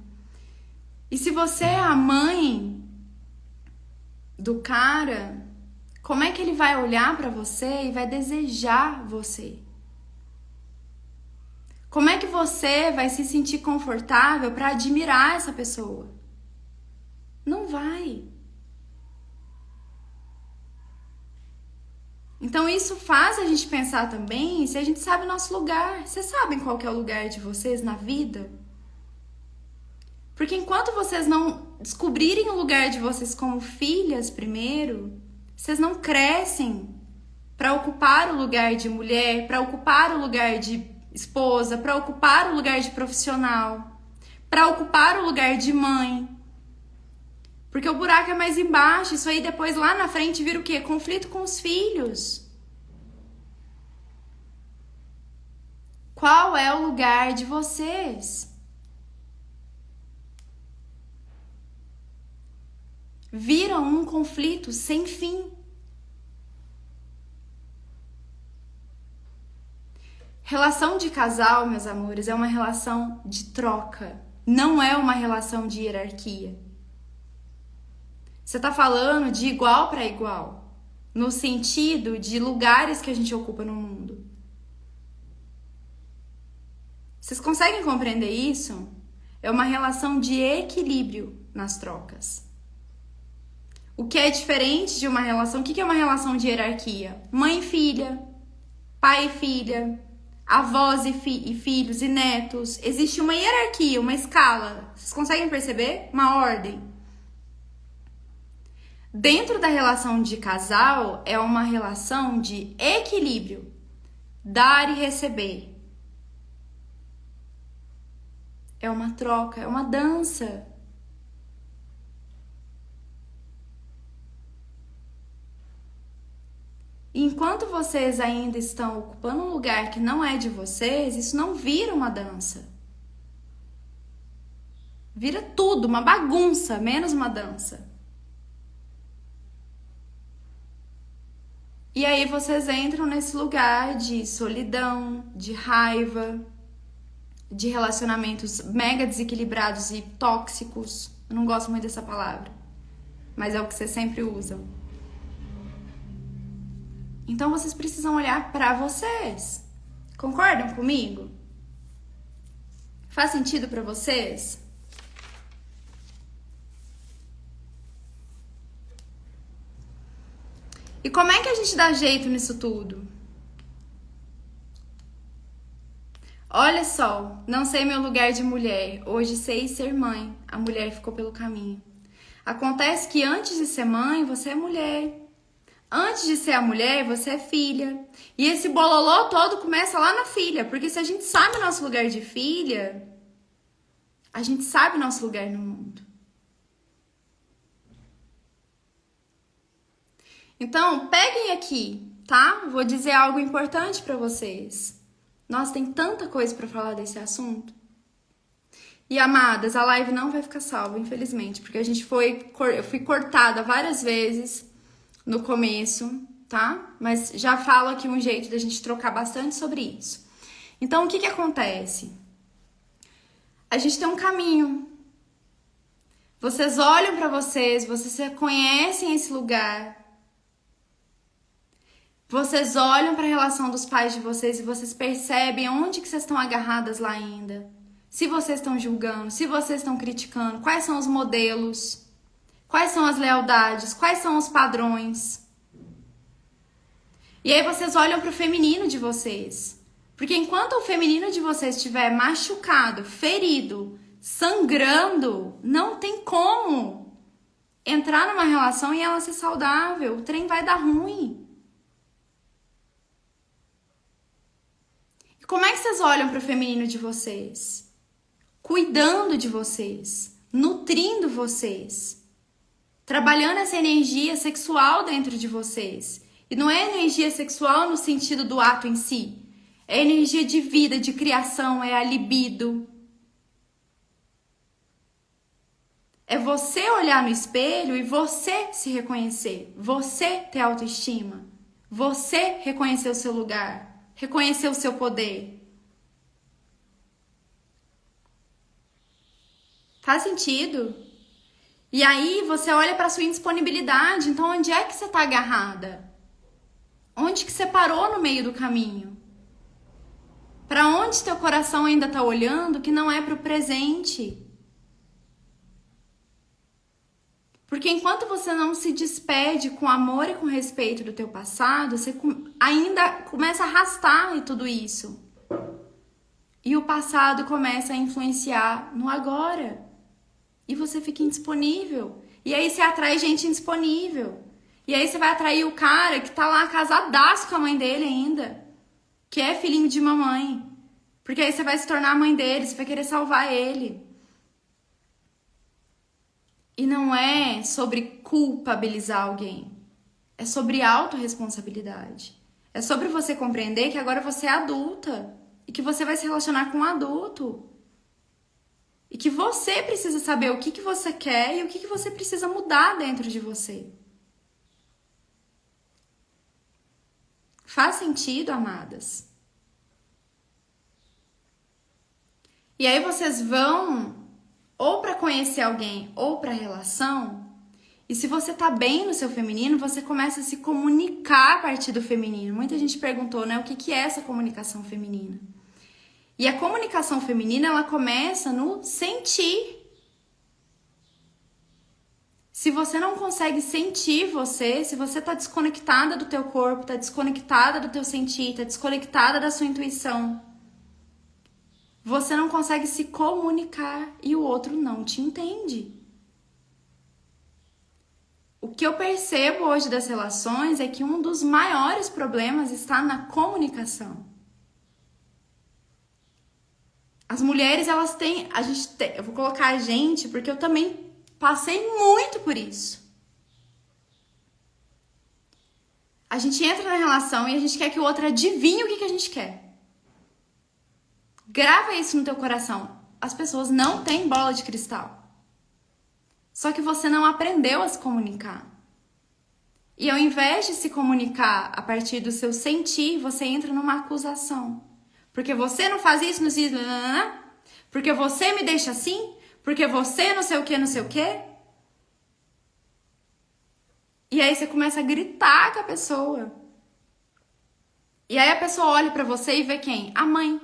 E se você é a mãe do cara, como é que ele vai olhar pra você e vai desejar você? Como é que você vai se sentir confortável pra admirar essa pessoa? Não vai. Então isso faz a gente pensar também se a gente sabe o nosso lugar. Vocês sabem qual que é o lugar de vocês na vida? Porque enquanto vocês não descobrirem o lugar de vocês como filhas primeiro, vocês não crescem para ocupar o lugar de mulher, para ocupar o lugar de esposa, para ocupar o lugar de profissional, para ocupar o lugar de mãe. Porque o buraco é mais embaixo, isso aí depois lá na frente vira o quê? Conflito com os filhos. Qual é o lugar de vocês? Viram um conflito sem fim. Relação de casal, meus amores, é uma relação de troca. Não é uma relação de hierarquia. Você tá falando de igual para igual, no sentido de lugares que a gente ocupa no mundo. Vocês conseguem compreender isso? É uma relação de equilíbrio nas trocas. O que é diferente de uma relação... O que é uma relação de hierarquia? Mãe e filha, pai e filha, avós e filhos e netos. Existe uma hierarquia, uma escala. Vocês conseguem perceber? Uma ordem. Dentro da relação de casal, é uma relação de equilíbrio. Dar e receber. É uma troca, é uma dança. Enquanto vocês ainda estão ocupando um lugar que não é de vocês, isso não vira uma dança. Vira tudo, uma bagunça, menos uma dança. E aí vocês entram nesse lugar de solidão, de raiva, de relacionamentos mega desequilibrados e tóxicos. Eu não gosto muito dessa palavra, mas é o que vocês sempre usam. Então vocês precisam olhar pra vocês. Concordam comigo? Faz sentido pra vocês? E como é que a gente dá jeito nisso tudo? Olha só, não sei meu lugar de mulher, hoje sei ser mãe, a mulher ficou pelo caminho. Acontece que antes de ser mãe, você é mulher. Antes de ser a mulher, você é filha. E esse bololô todo começa lá na filha, porque se a gente sabe o nosso lugar de filha, a gente sabe o nosso lugar no mundo. Então, peguem aqui, tá? Vou dizer algo importante pra vocês. Nossa, tem tanta coisa pra falar desse assunto. E, amadas, a live não vai ficar salva, infelizmente, porque eu fui cortada várias vezes no começo, tá? Mas já falo aqui um jeito da gente trocar bastante sobre isso. Então, o que acontece? A gente tem um caminho. Vocês olham pra vocês reconhecem esse lugar. Vocês olham para a relação dos pais de vocês e vocês percebem onde que vocês estão agarradas lá ainda. Se vocês estão julgando, se vocês estão criticando, quais são os modelos, quais são as lealdades, quais são os padrões. E aí vocês olham para o feminino de vocês. Porque enquanto o feminino de vocês estiver machucado, ferido, sangrando, não tem como entrar numa relação e ela ser saudável. O trem vai dar ruim. Como é que vocês olham para o feminino de vocês? Cuidando de vocês, nutrindo vocês, trabalhando essa energia sexual dentro de vocês. E não é energia sexual no sentido do ato em si. É energia de vida, de criação, é a libido. É você olhar no espelho e você se reconhecer. Você ter autoestima. Você reconhecer o seu lugar. Reconhecer o seu poder. Faz sentido? E aí você olha para sua indisponibilidade. Então onde é que você tá agarrada? Onde que você parou no meio do caminho? Para onde teu coração ainda tá olhando que não é pro presente? Porque enquanto você não se despede com amor e com respeito do teu passado, você ainda começa a arrastar e tudo isso. E o passado começa a influenciar no agora. E você fica indisponível. E aí você atrai gente indisponível. E aí você vai atrair o cara que tá lá casadaço com a mãe dele ainda. Que é filhinho de mamãe. Porque aí você vai se tornar a mãe dele, você vai querer salvar ele. E não é sobre culpabilizar alguém. É sobre autorresponsabilidade. É sobre você compreender que agora você é adulta. e que você vai se relacionar com um adulto. E que você precisa saber o que você quer e o que você precisa mudar dentro de você. Faz sentido, amadas? E aí vocês vão ou para conhecer alguém ou para relação. E se você tá bem no seu feminino, você começa a se comunicar a partir do feminino. Muita gente perguntou, né, o que é essa comunicação feminina? E a comunicação feminina, ela começa no sentir. Se você não consegue sentir você, se você tá desconectada do teu corpo, tá desconectada do teu sentir, tá desconectada da sua intuição, você não consegue se comunicar e o outro não te entende. O que eu percebo hoje das relações é que um dos maiores problemas está na comunicação. As mulheres, elas têm... eu vou colocar a gente, porque eu também passei muito por isso. A gente entra na relação e a gente quer que o outro adivinhe o que a gente quer. Grava isso no teu coração. As pessoas não têm bola de cristal. Só que você não aprendeu a se comunicar. E ao invés de se comunicar a partir do seu sentir, você entra numa acusação. Porque você não faz isso, não sei, porque você me deixa assim, porque você não sei o que, não sei o que. E aí você começa a gritar com a pessoa. E aí a pessoa olha pra você e vê quem? A mãe.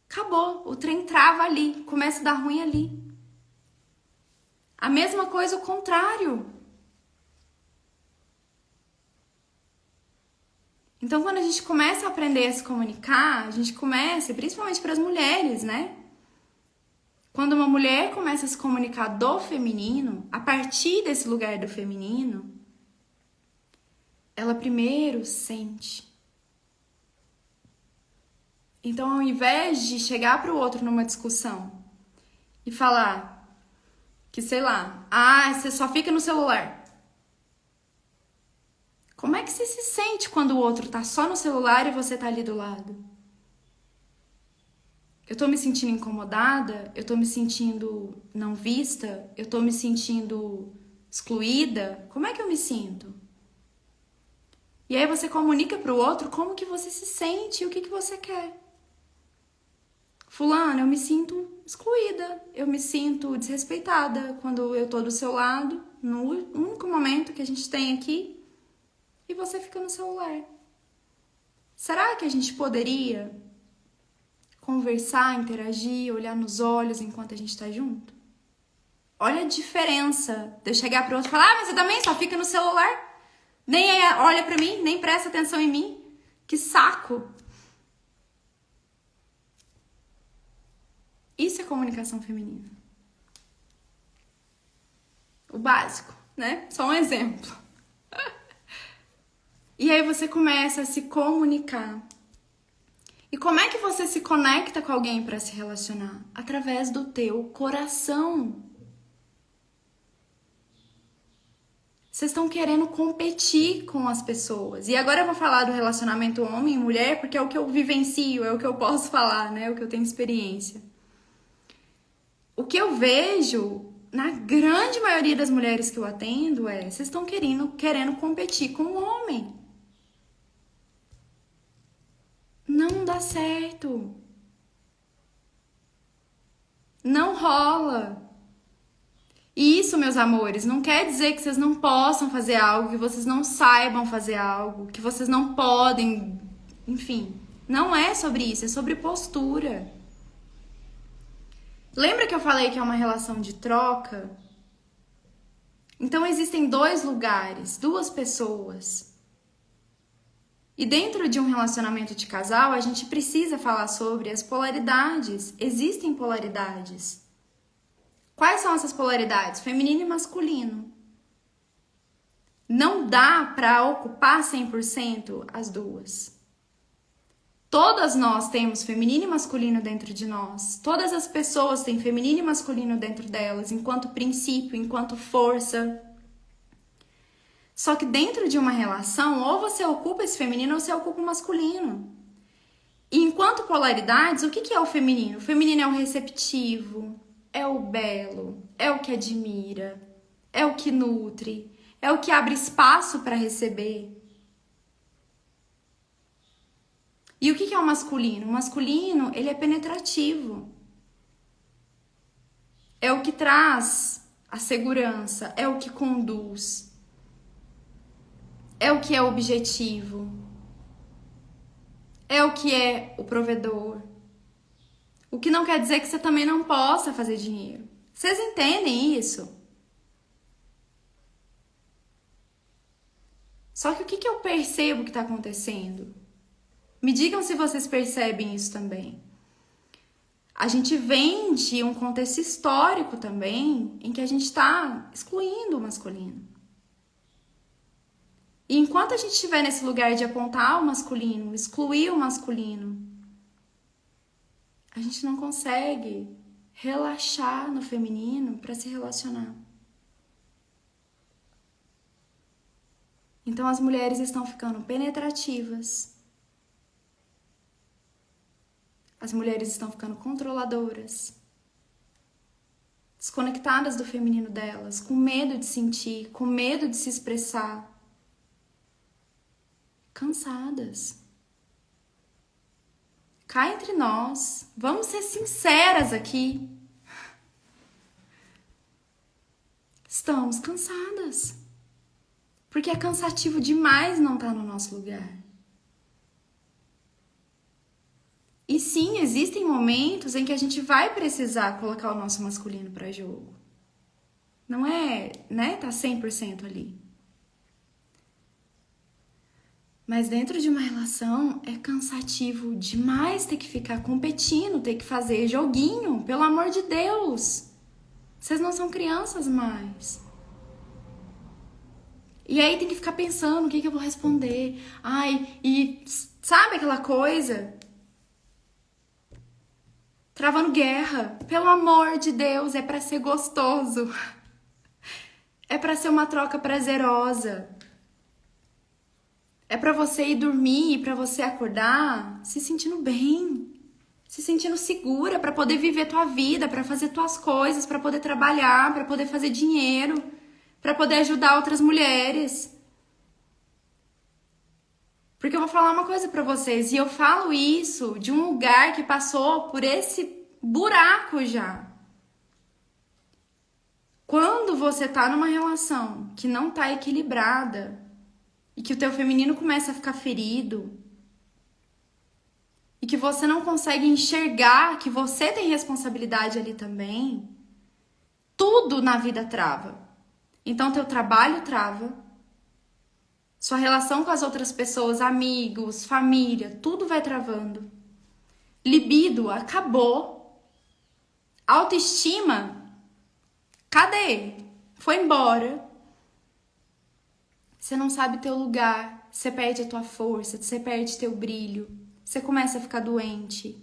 Acabou, o trem trava ali, começa a dar ruim ali. A mesma coisa, o contrário. Então, quando a gente começa a aprender a se comunicar, a gente começa, principalmente para as mulheres, né? Quando uma mulher começa a se comunicar do feminino, a partir desse lugar do feminino, ela primeiro sente. Então, ao invés de chegar para o outro numa discussão e falar que, sei lá, você só fica no celular. Como é que você se sente quando o outro tá só no celular e você tá ali do lado? Eu tô me sentindo incomodada? Eu tô me sentindo não vista? Eu tô me sentindo excluída? Como é que eu me sinto? E aí você comunica pro outro como que você se sente e o que você quer. Fulano, eu me sinto excluída, eu me sinto desrespeitada quando eu tô do seu lado, no único momento que a gente tem aqui, e você fica no celular. Será que a gente poderia conversar, interagir, olhar nos olhos enquanto a gente tá junto? Olha a diferença de eu chegar pro outro e falar, mas você também só fica no celular? Nem olha pra mim, nem presta atenção em mim. Que saco! Isso é comunicação feminina. O básico, né? Só um exemplo. E aí você começa a se comunicar. E como é que você se conecta com alguém para se relacionar? Através do teu coração. Vocês estão querendo competir com as pessoas. E agora eu vou falar do relacionamento homem e mulher, porque é o que eu vivencio, é o que eu posso falar, né? É o que eu tenho experiência. O que eu vejo, na grande maioria das mulheres que eu atendo, vocês estão querendo competir com o homem. Não dá certo. Não rola. E isso, meus amores, não quer dizer que vocês não possam fazer algo, que vocês não saibam fazer algo, que vocês não podem, enfim. Não é sobre isso, é sobre postura. Lembra que eu falei que é uma relação de troca? Então existem dois lugares, duas pessoas. E dentro de um relacionamento de casal, a gente precisa falar sobre as polaridades. Existem polaridades. Quais são essas polaridades? Feminino e masculino. Não dá para ocupar 100% as duas. Todas nós temos feminino e masculino dentro de nós. Todas as pessoas têm feminino e masculino dentro delas, enquanto princípio, enquanto força. Só que dentro de uma relação, ou você ocupa esse feminino ou você ocupa o masculino. E enquanto polaridades, o que é o feminino? O feminino é o receptivo, é o belo, é o que admira, é o que nutre, é o que abre espaço para receber. E o que é o masculino? O masculino, ele é penetrativo. É o que traz a segurança, é o que conduz, é o que é objetivo, é o que é o provedor. O que não quer dizer que você também não possa fazer dinheiro. Vocês entendem isso? Só que o que eu percebo que está acontecendo? Me digam se vocês percebem isso também. A gente vem de um contexto histórico também, em que a gente está excluindo o masculino. E enquanto a gente estiver nesse lugar de apontar o masculino, excluir o masculino, a gente não consegue relaxar no feminino para se relacionar. Então as mulheres estão ficando penetrativas. As mulheres estão ficando controladoras, desconectadas do feminino delas, com medo de sentir, com medo de se expressar, cansadas. Cá entre nós, vamos ser sinceras aqui. Estamos cansadas. Porque é cansativo demais não estar no nosso lugar. E sim, existem momentos em que a gente vai precisar colocar o nosso masculino para jogo. Não é, né, tá 100% ali. Mas dentro de uma relação é cansativo demais ter que ficar competindo, ter que fazer joguinho, pelo amor de Deus. Vocês não são crianças mais. E aí tem que ficar pensando o que eu vou responder. Ai, e sabe aquela coisa? Travando guerra. Pelo amor de Deus, é pra ser gostoso. É pra ser uma troca prazerosa. É pra você ir dormir e pra você acordar se sentindo bem. Se sentindo segura pra poder viver tua vida, pra fazer tuas coisas, pra poder trabalhar, pra poder fazer dinheiro, pra poder ajudar outras mulheres. Porque eu vou falar uma coisa pra vocês, e eu falo isso de um lugar que passou por esse buraco já. Quando você tá numa relação que não tá equilibrada e que o teu feminino começa a ficar ferido e que você não consegue enxergar que você tem responsabilidade ali também, tudo na vida trava. Então teu trabalho trava, sua relação com as outras pessoas, amigos, família, tudo vai travando. Libido acabou. Autoestima, cadê? Foi embora. Você não sabe teu lugar, você perde a tua força, você perde teu brilho, você começa a ficar doente.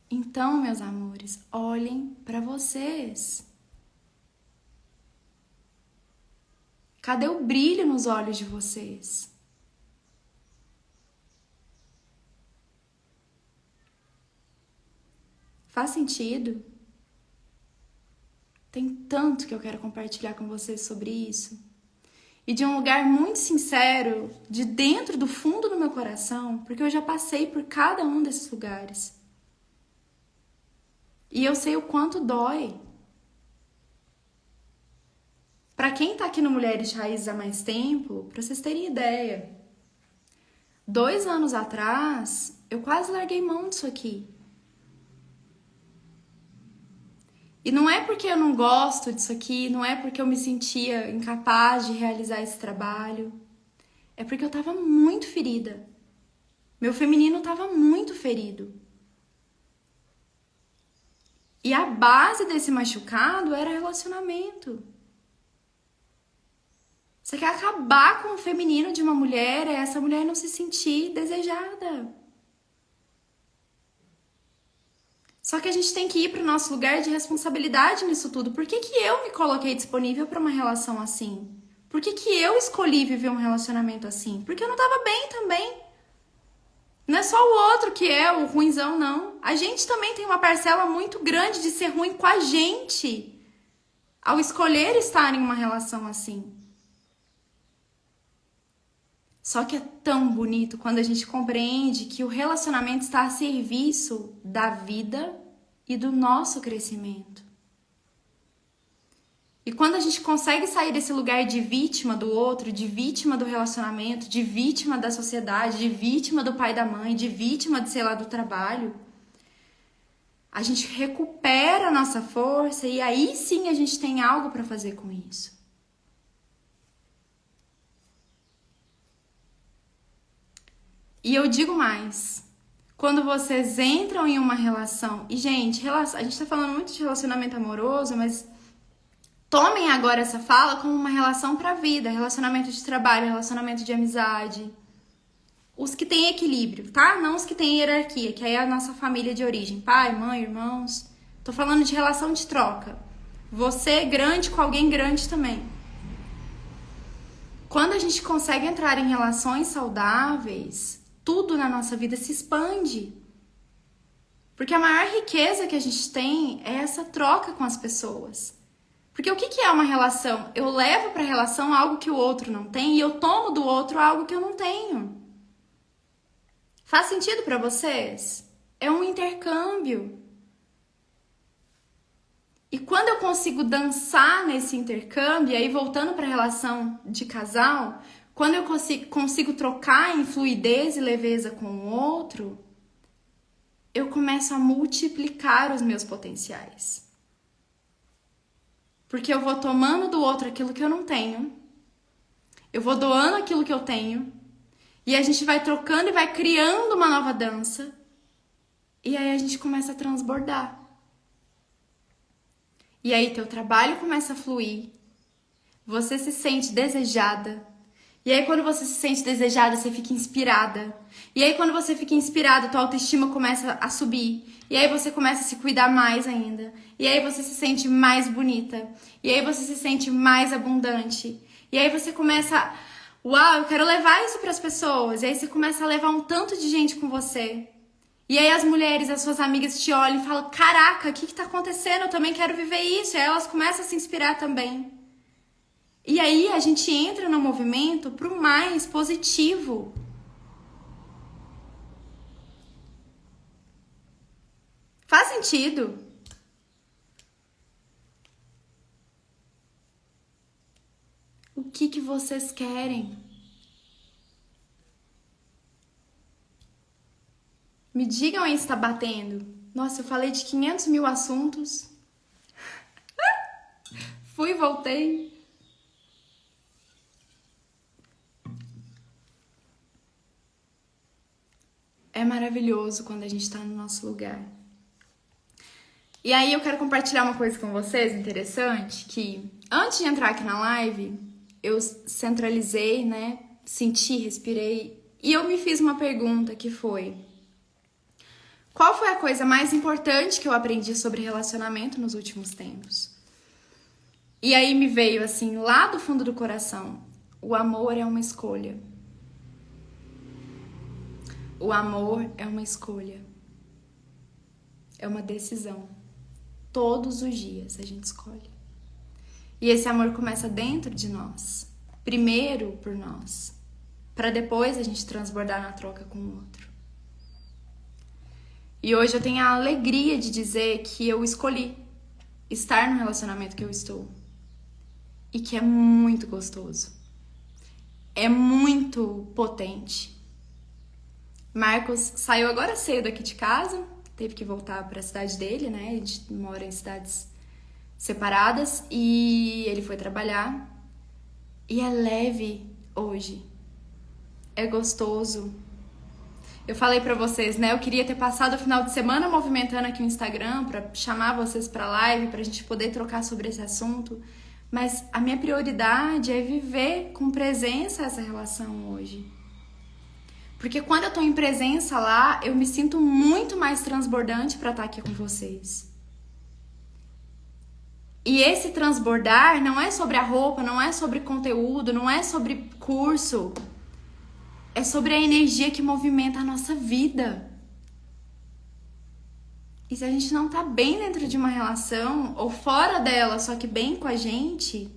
Então, meus amores, olhem para vocês. Cadê o brilho nos olhos de vocês? Faz sentido? Tem tanto que eu quero compartilhar com vocês sobre isso. E de um lugar muito sincero, de dentro do fundo do meu coração, porque eu já passei por cada um desses lugares. E eu sei o quanto dói. Para quem tá aqui no Mulheres de Raiz há mais tempo, para vocês terem ideia, 2 anos atrás, eu quase larguei mão disso aqui. E não é porque eu não gosto disso aqui, não é porque eu me sentia incapaz de realizar esse trabalho. É porque eu tava muito ferida. Meu feminino tava muito ferido. E a base desse machucado era relacionamento. Você quer acabar com o feminino de uma mulher, é essa mulher não se sentir desejada. Só que a gente tem que ir para o nosso lugar de responsabilidade nisso tudo. Por que eu me coloquei disponível para uma relação assim? Por que que eu escolhi viver um relacionamento assim? Porque eu não tava bem também. Não é só o outro que é o ruinzão, não. A gente também tem uma parcela muito grande de ser ruim com a gente ao escolher estar em uma relação assim. Só que é tão bonito quando a gente compreende que o relacionamento está a serviço da vida e do nosso crescimento. E quando a gente consegue sair desse lugar de vítima do outro, de vítima do relacionamento, de vítima da sociedade, de vítima do pai e da mãe, de vítima de, sei lá, do trabalho, a gente recupera a nossa força e aí sim a gente tem algo para fazer com isso. E eu digo mais, quando vocês entram em uma relação, e gente, a gente tá falando muito de relacionamento amoroso, mas tomem agora essa fala como uma relação pra vida, relacionamento de trabalho, relacionamento de amizade. Os que têm equilíbrio, tá? Não os que têm hierarquia, que aí é a nossa família de origem, pai, mãe, irmãos. Tô falando de relação de troca. Você grande com alguém grande também. Quando a gente consegue entrar em relações saudáveis, tudo na nossa vida se expande. Porque a maior riqueza que a gente tem é essa troca com as pessoas. Porque o que é uma relação? Eu levo para a relação algo que o outro não tem e eu tomo do outro algo que eu não tenho. Faz sentido para vocês? É um intercâmbio. E quando eu consigo dançar nesse intercâmbio, e aí voltando para a relação de casal, quando eu consigo trocar em fluidez e leveza com o outro, eu começo a multiplicar os meus potenciais. Porque eu vou tomando do outro aquilo que eu não tenho, eu vou doando aquilo que eu tenho, e a gente vai trocando e vai criando uma nova dança, e aí a gente começa a transbordar. E aí teu trabalho começa a fluir, você se sente desejada, e aí quando você se sente desejada, você fica inspirada, e aí quando você fica inspirada, tua autoestima começa a subir, e aí você começa a se cuidar mais ainda, e aí você se sente mais bonita, e aí você se sente mais abundante, e aí você começa, uau, eu quero levar isso para as pessoas, e aí você começa a levar um tanto de gente com você. E aí as mulheres, as suas amigas te olham e falam, caraca, o que tá acontecendo? Eu também quero viver isso. E aí elas começam a se inspirar também. E aí a gente entra no movimento pro mais positivo. Faz sentido? O que vocês querem? Me digam aí se tá batendo. Nossa, eu falei de 500 mil assuntos. Fui e voltei. É maravilhoso quando a gente tá no nosso lugar. E aí eu quero compartilhar uma coisa com vocês interessante, que antes de entrar aqui na live, eu centralizei, né? Senti, respirei, e eu me fiz uma pergunta que foi: qual foi a coisa mais importante que eu aprendi sobre relacionamento nos últimos tempos? E aí me veio assim, lá do fundo do coração, o amor é uma escolha. O amor é uma escolha. É uma decisão. Todos os dias a gente escolhe. E esse amor começa dentro de nós. Primeiro por nós. Para depois a gente transbordar na troca com o outro. E hoje eu tenho a alegria de dizer que eu escolhi estar no relacionamento que eu estou. E que é muito gostoso. É muito potente. Marcos saiu agora cedo aqui de casa, teve que voltar para a cidade dele, né? A gente mora em cidades separadas e ele foi trabalhar. E é leve hoje. É gostoso. Eu falei pra vocês, né? Eu queria ter passado o final de semana movimentando aqui o Instagram pra chamar vocês pra live, pra gente poder trocar sobre esse assunto. Mas a minha prioridade é viver com presença essa relação hoje. Porque quando eu tô em presença lá, eu me sinto muito mais transbordante pra estar aqui com vocês. E esse transbordar não é sobre a roupa, não é sobre conteúdo, não é sobre curso. É sobre a energia que movimenta a nossa vida. E se a gente não tá bem dentro de uma relação, ou fora dela, só que bem com a gente,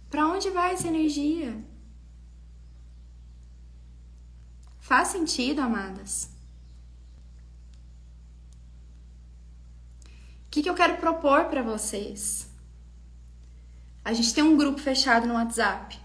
pra onde vai essa energia? Faz sentido, amadas? O que eu quero propor pra vocês? A gente tem um grupo fechado no WhatsApp,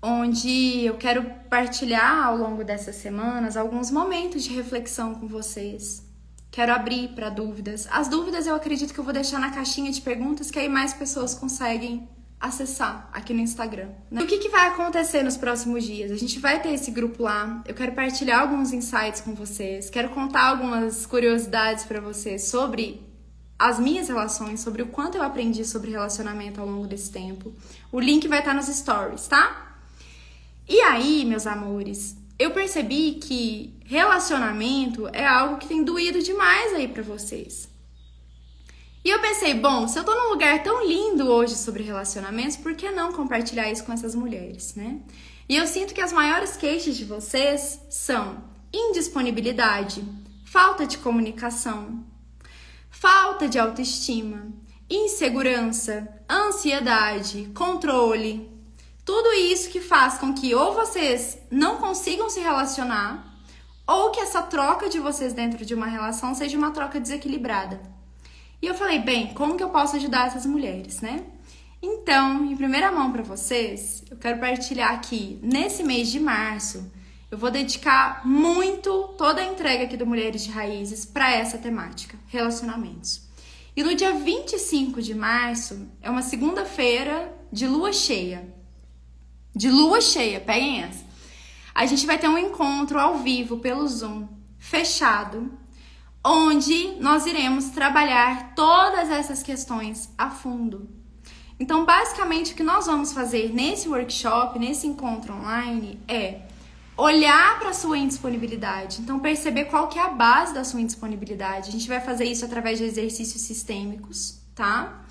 onde eu quero partilhar ao longo dessas semanas alguns momentos de reflexão com vocês. Quero abrir para dúvidas. As dúvidas eu acredito que eu vou deixar na caixinha de perguntas, que aí mais pessoas conseguem acessar aqui no Instagram, né? E o que vai acontecer nos próximos dias? A gente vai ter esse grupo lá. Eu quero partilhar alguns insights com vocês. Quero contar algumas curiosidades para vocês sobre as minhas relações, sobre o quanto eu aprendi sobre relacionamento ao longo desse tempo. O link vai estar nos stories, tá? E aí, meus amores, eu percebi que relacionamento é algo que tem doído demais aí pra vocês. E eu pensei, bom, se eu tô num lugar tão lindo hoje sobre relacionamentos, por que não compartilhar isso com essas mulheres, né? E eu sinto que as maiores queixas de vocês são indisponibilidade, falta de comunicação, falta de autoestima, insegurança, ansiedade, controle. Tudo isso que faz com que ou vocês não consigam se relacionar, ou que essa troca de vocês dentro de uma relação seja uma troca desequilibrada. E eu falei, bem, como que eu posso ajudar essas mulheres, né? Então, em primeira mão para vocês, eu quero partilhar aqui, nesse mês de março, eu vou dedicar muito toda a entrega aqui do Mulheres de Raízes para essa temática, relacionamentos. E no dia 25 de março, é uma segunda-feira de lua cheia. Peguem essa. A gente vai ter um encontro ao vivo pelo Zoom, fechado, onde nós iremos trabalhar todas essas questões a fundo. Então, basicamente, o que nós vamos fazer nesse workshop, nesse encontro online, é olhar para a sua indisponibilidade. Então, perceber qual que é a base da sua indisponibilidade. A gente vai fazer isso através de exercícios sistêmicos, tá?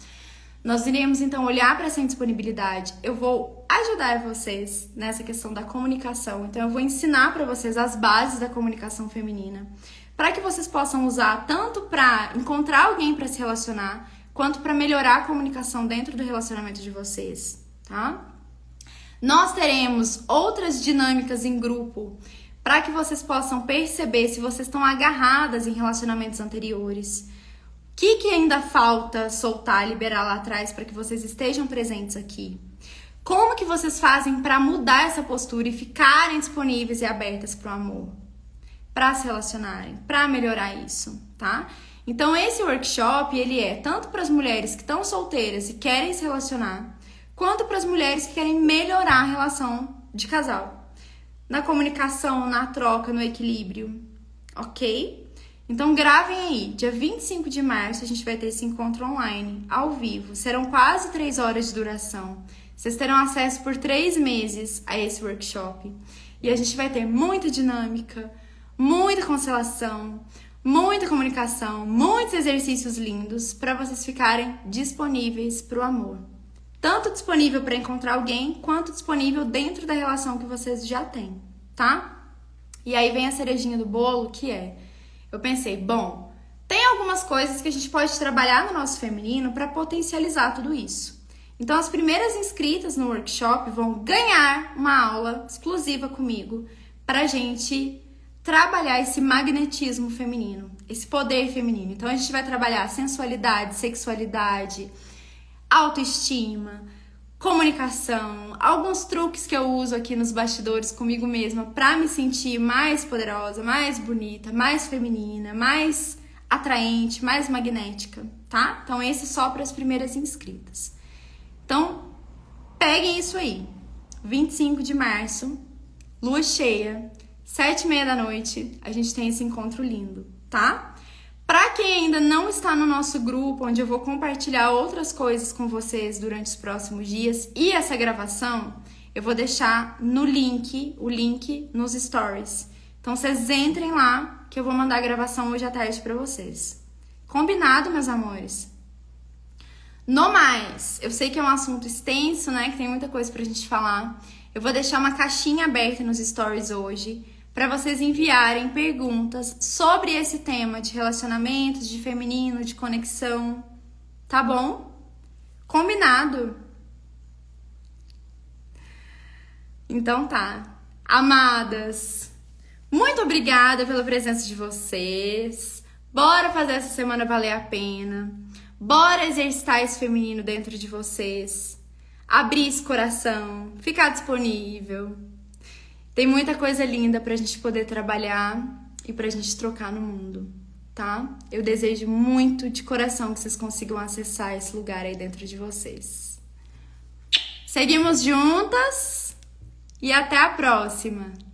Nós iremos, então, olhar para essa indisponibilidade. Eu vou ajudar vocês nessa questão da comunicação. Então, eu vou ensinar para vocês as bases da comunicação feminina, para que vocês possam usar tanto para encontrar alguém para se relacionar, quanto para melhorar a comunicação dentro do relacionamento de vocês, tá? Nós teremos outras dinâmicas em grupo, para que vocês possam perceber se vocês estão agarradas em relacionamentos anteriores. O que ainda falta soltar, liberar lá atrás para que vocês estejam presentes aqui? Como que vocês fazem para mudar essa postura e ficarem disponíveis e abertas para o amor? Para se relacionarem, para melhorar isso, tá? Então esse workshop, ele é tanto para as mulheres que estão solteiras e querem se relacionar, quanto para as mulheres que querem melhorar a relação de casal. Na comunicação, na troca, no equilíbrio, ok? Então gravem aí, dia 25 de março a gente vai ter esse encontro online, ao vivo. Serão quase 3 horas de duração. Vocês terão acesso por 3 meses a esse workshop. E a gente vai ter muita dinâmica, muita constelação, muita comunicação, muitos exercícios lindos para vocês ficarem disponíveis para o amor. Tanto disponível para encontrar alguém, quanto disponível dentro da relação que vocês já têm, tá? E aí vem a cerejinha do bolo, que é... Eu pensei, bom, tem algumas coisas que a gente pode trabalhar no nosso feminino para potencializar tudo isso. Então, as primeiras inscritas no workshop vão ganhar uma aula exclusiva comigo para a gente trabalhar esse magnetismo feminino, esse poder feminino. Então, a gente vai trabalhar sensualidade, sexualidade, autoestima, comunicação, alguns truques que eu uso aqui nos bastidores comigo mesma para me sentir mais poderosa, mais bonita, mais feminina, mais atraente, mais magnética, tá? Então esse só para as primeiras inscritas. Então, peguem isso aí. 25 de março, lua cheia, 7h30 da noite, a gente tem esse encontro lindo, tá? Para quem ainda não está no nosso grupo, onde eu vou compartilhar outras coisas com vocês durante os próximos dias, e essa gravação, eu vou deixar no link, o link nos stories. Então, vocês entrem lá, que eu vou mandar a gravação hoje à tarde para vocês. Combinado, meus amores? No mais, eu sei que é um assunto extenso, né? Que tem muita coisa pra gente falar. Eu vou deixar uma caixinha aberta nos stories hoje para vocês enviarem perguntas sobre esse tema de relacionamentos, de feminino, de conexão. Tá bom? Combinado? Então tá. Amadas, muito obrigada pela presença de vocês. Bora fazer essa semana valer a pena. Bora exercitar esse feminino dentro de vocês. Abrir esse coração, ficar disponível. Tem muita coisa linda pra gente poder trabalhar e pra gente trocar no mundo, tá? Eu desejo muito de coração que vocês consigam acessar esse lugar aí dentro de vocês. Seguimos juntas e até a próxima!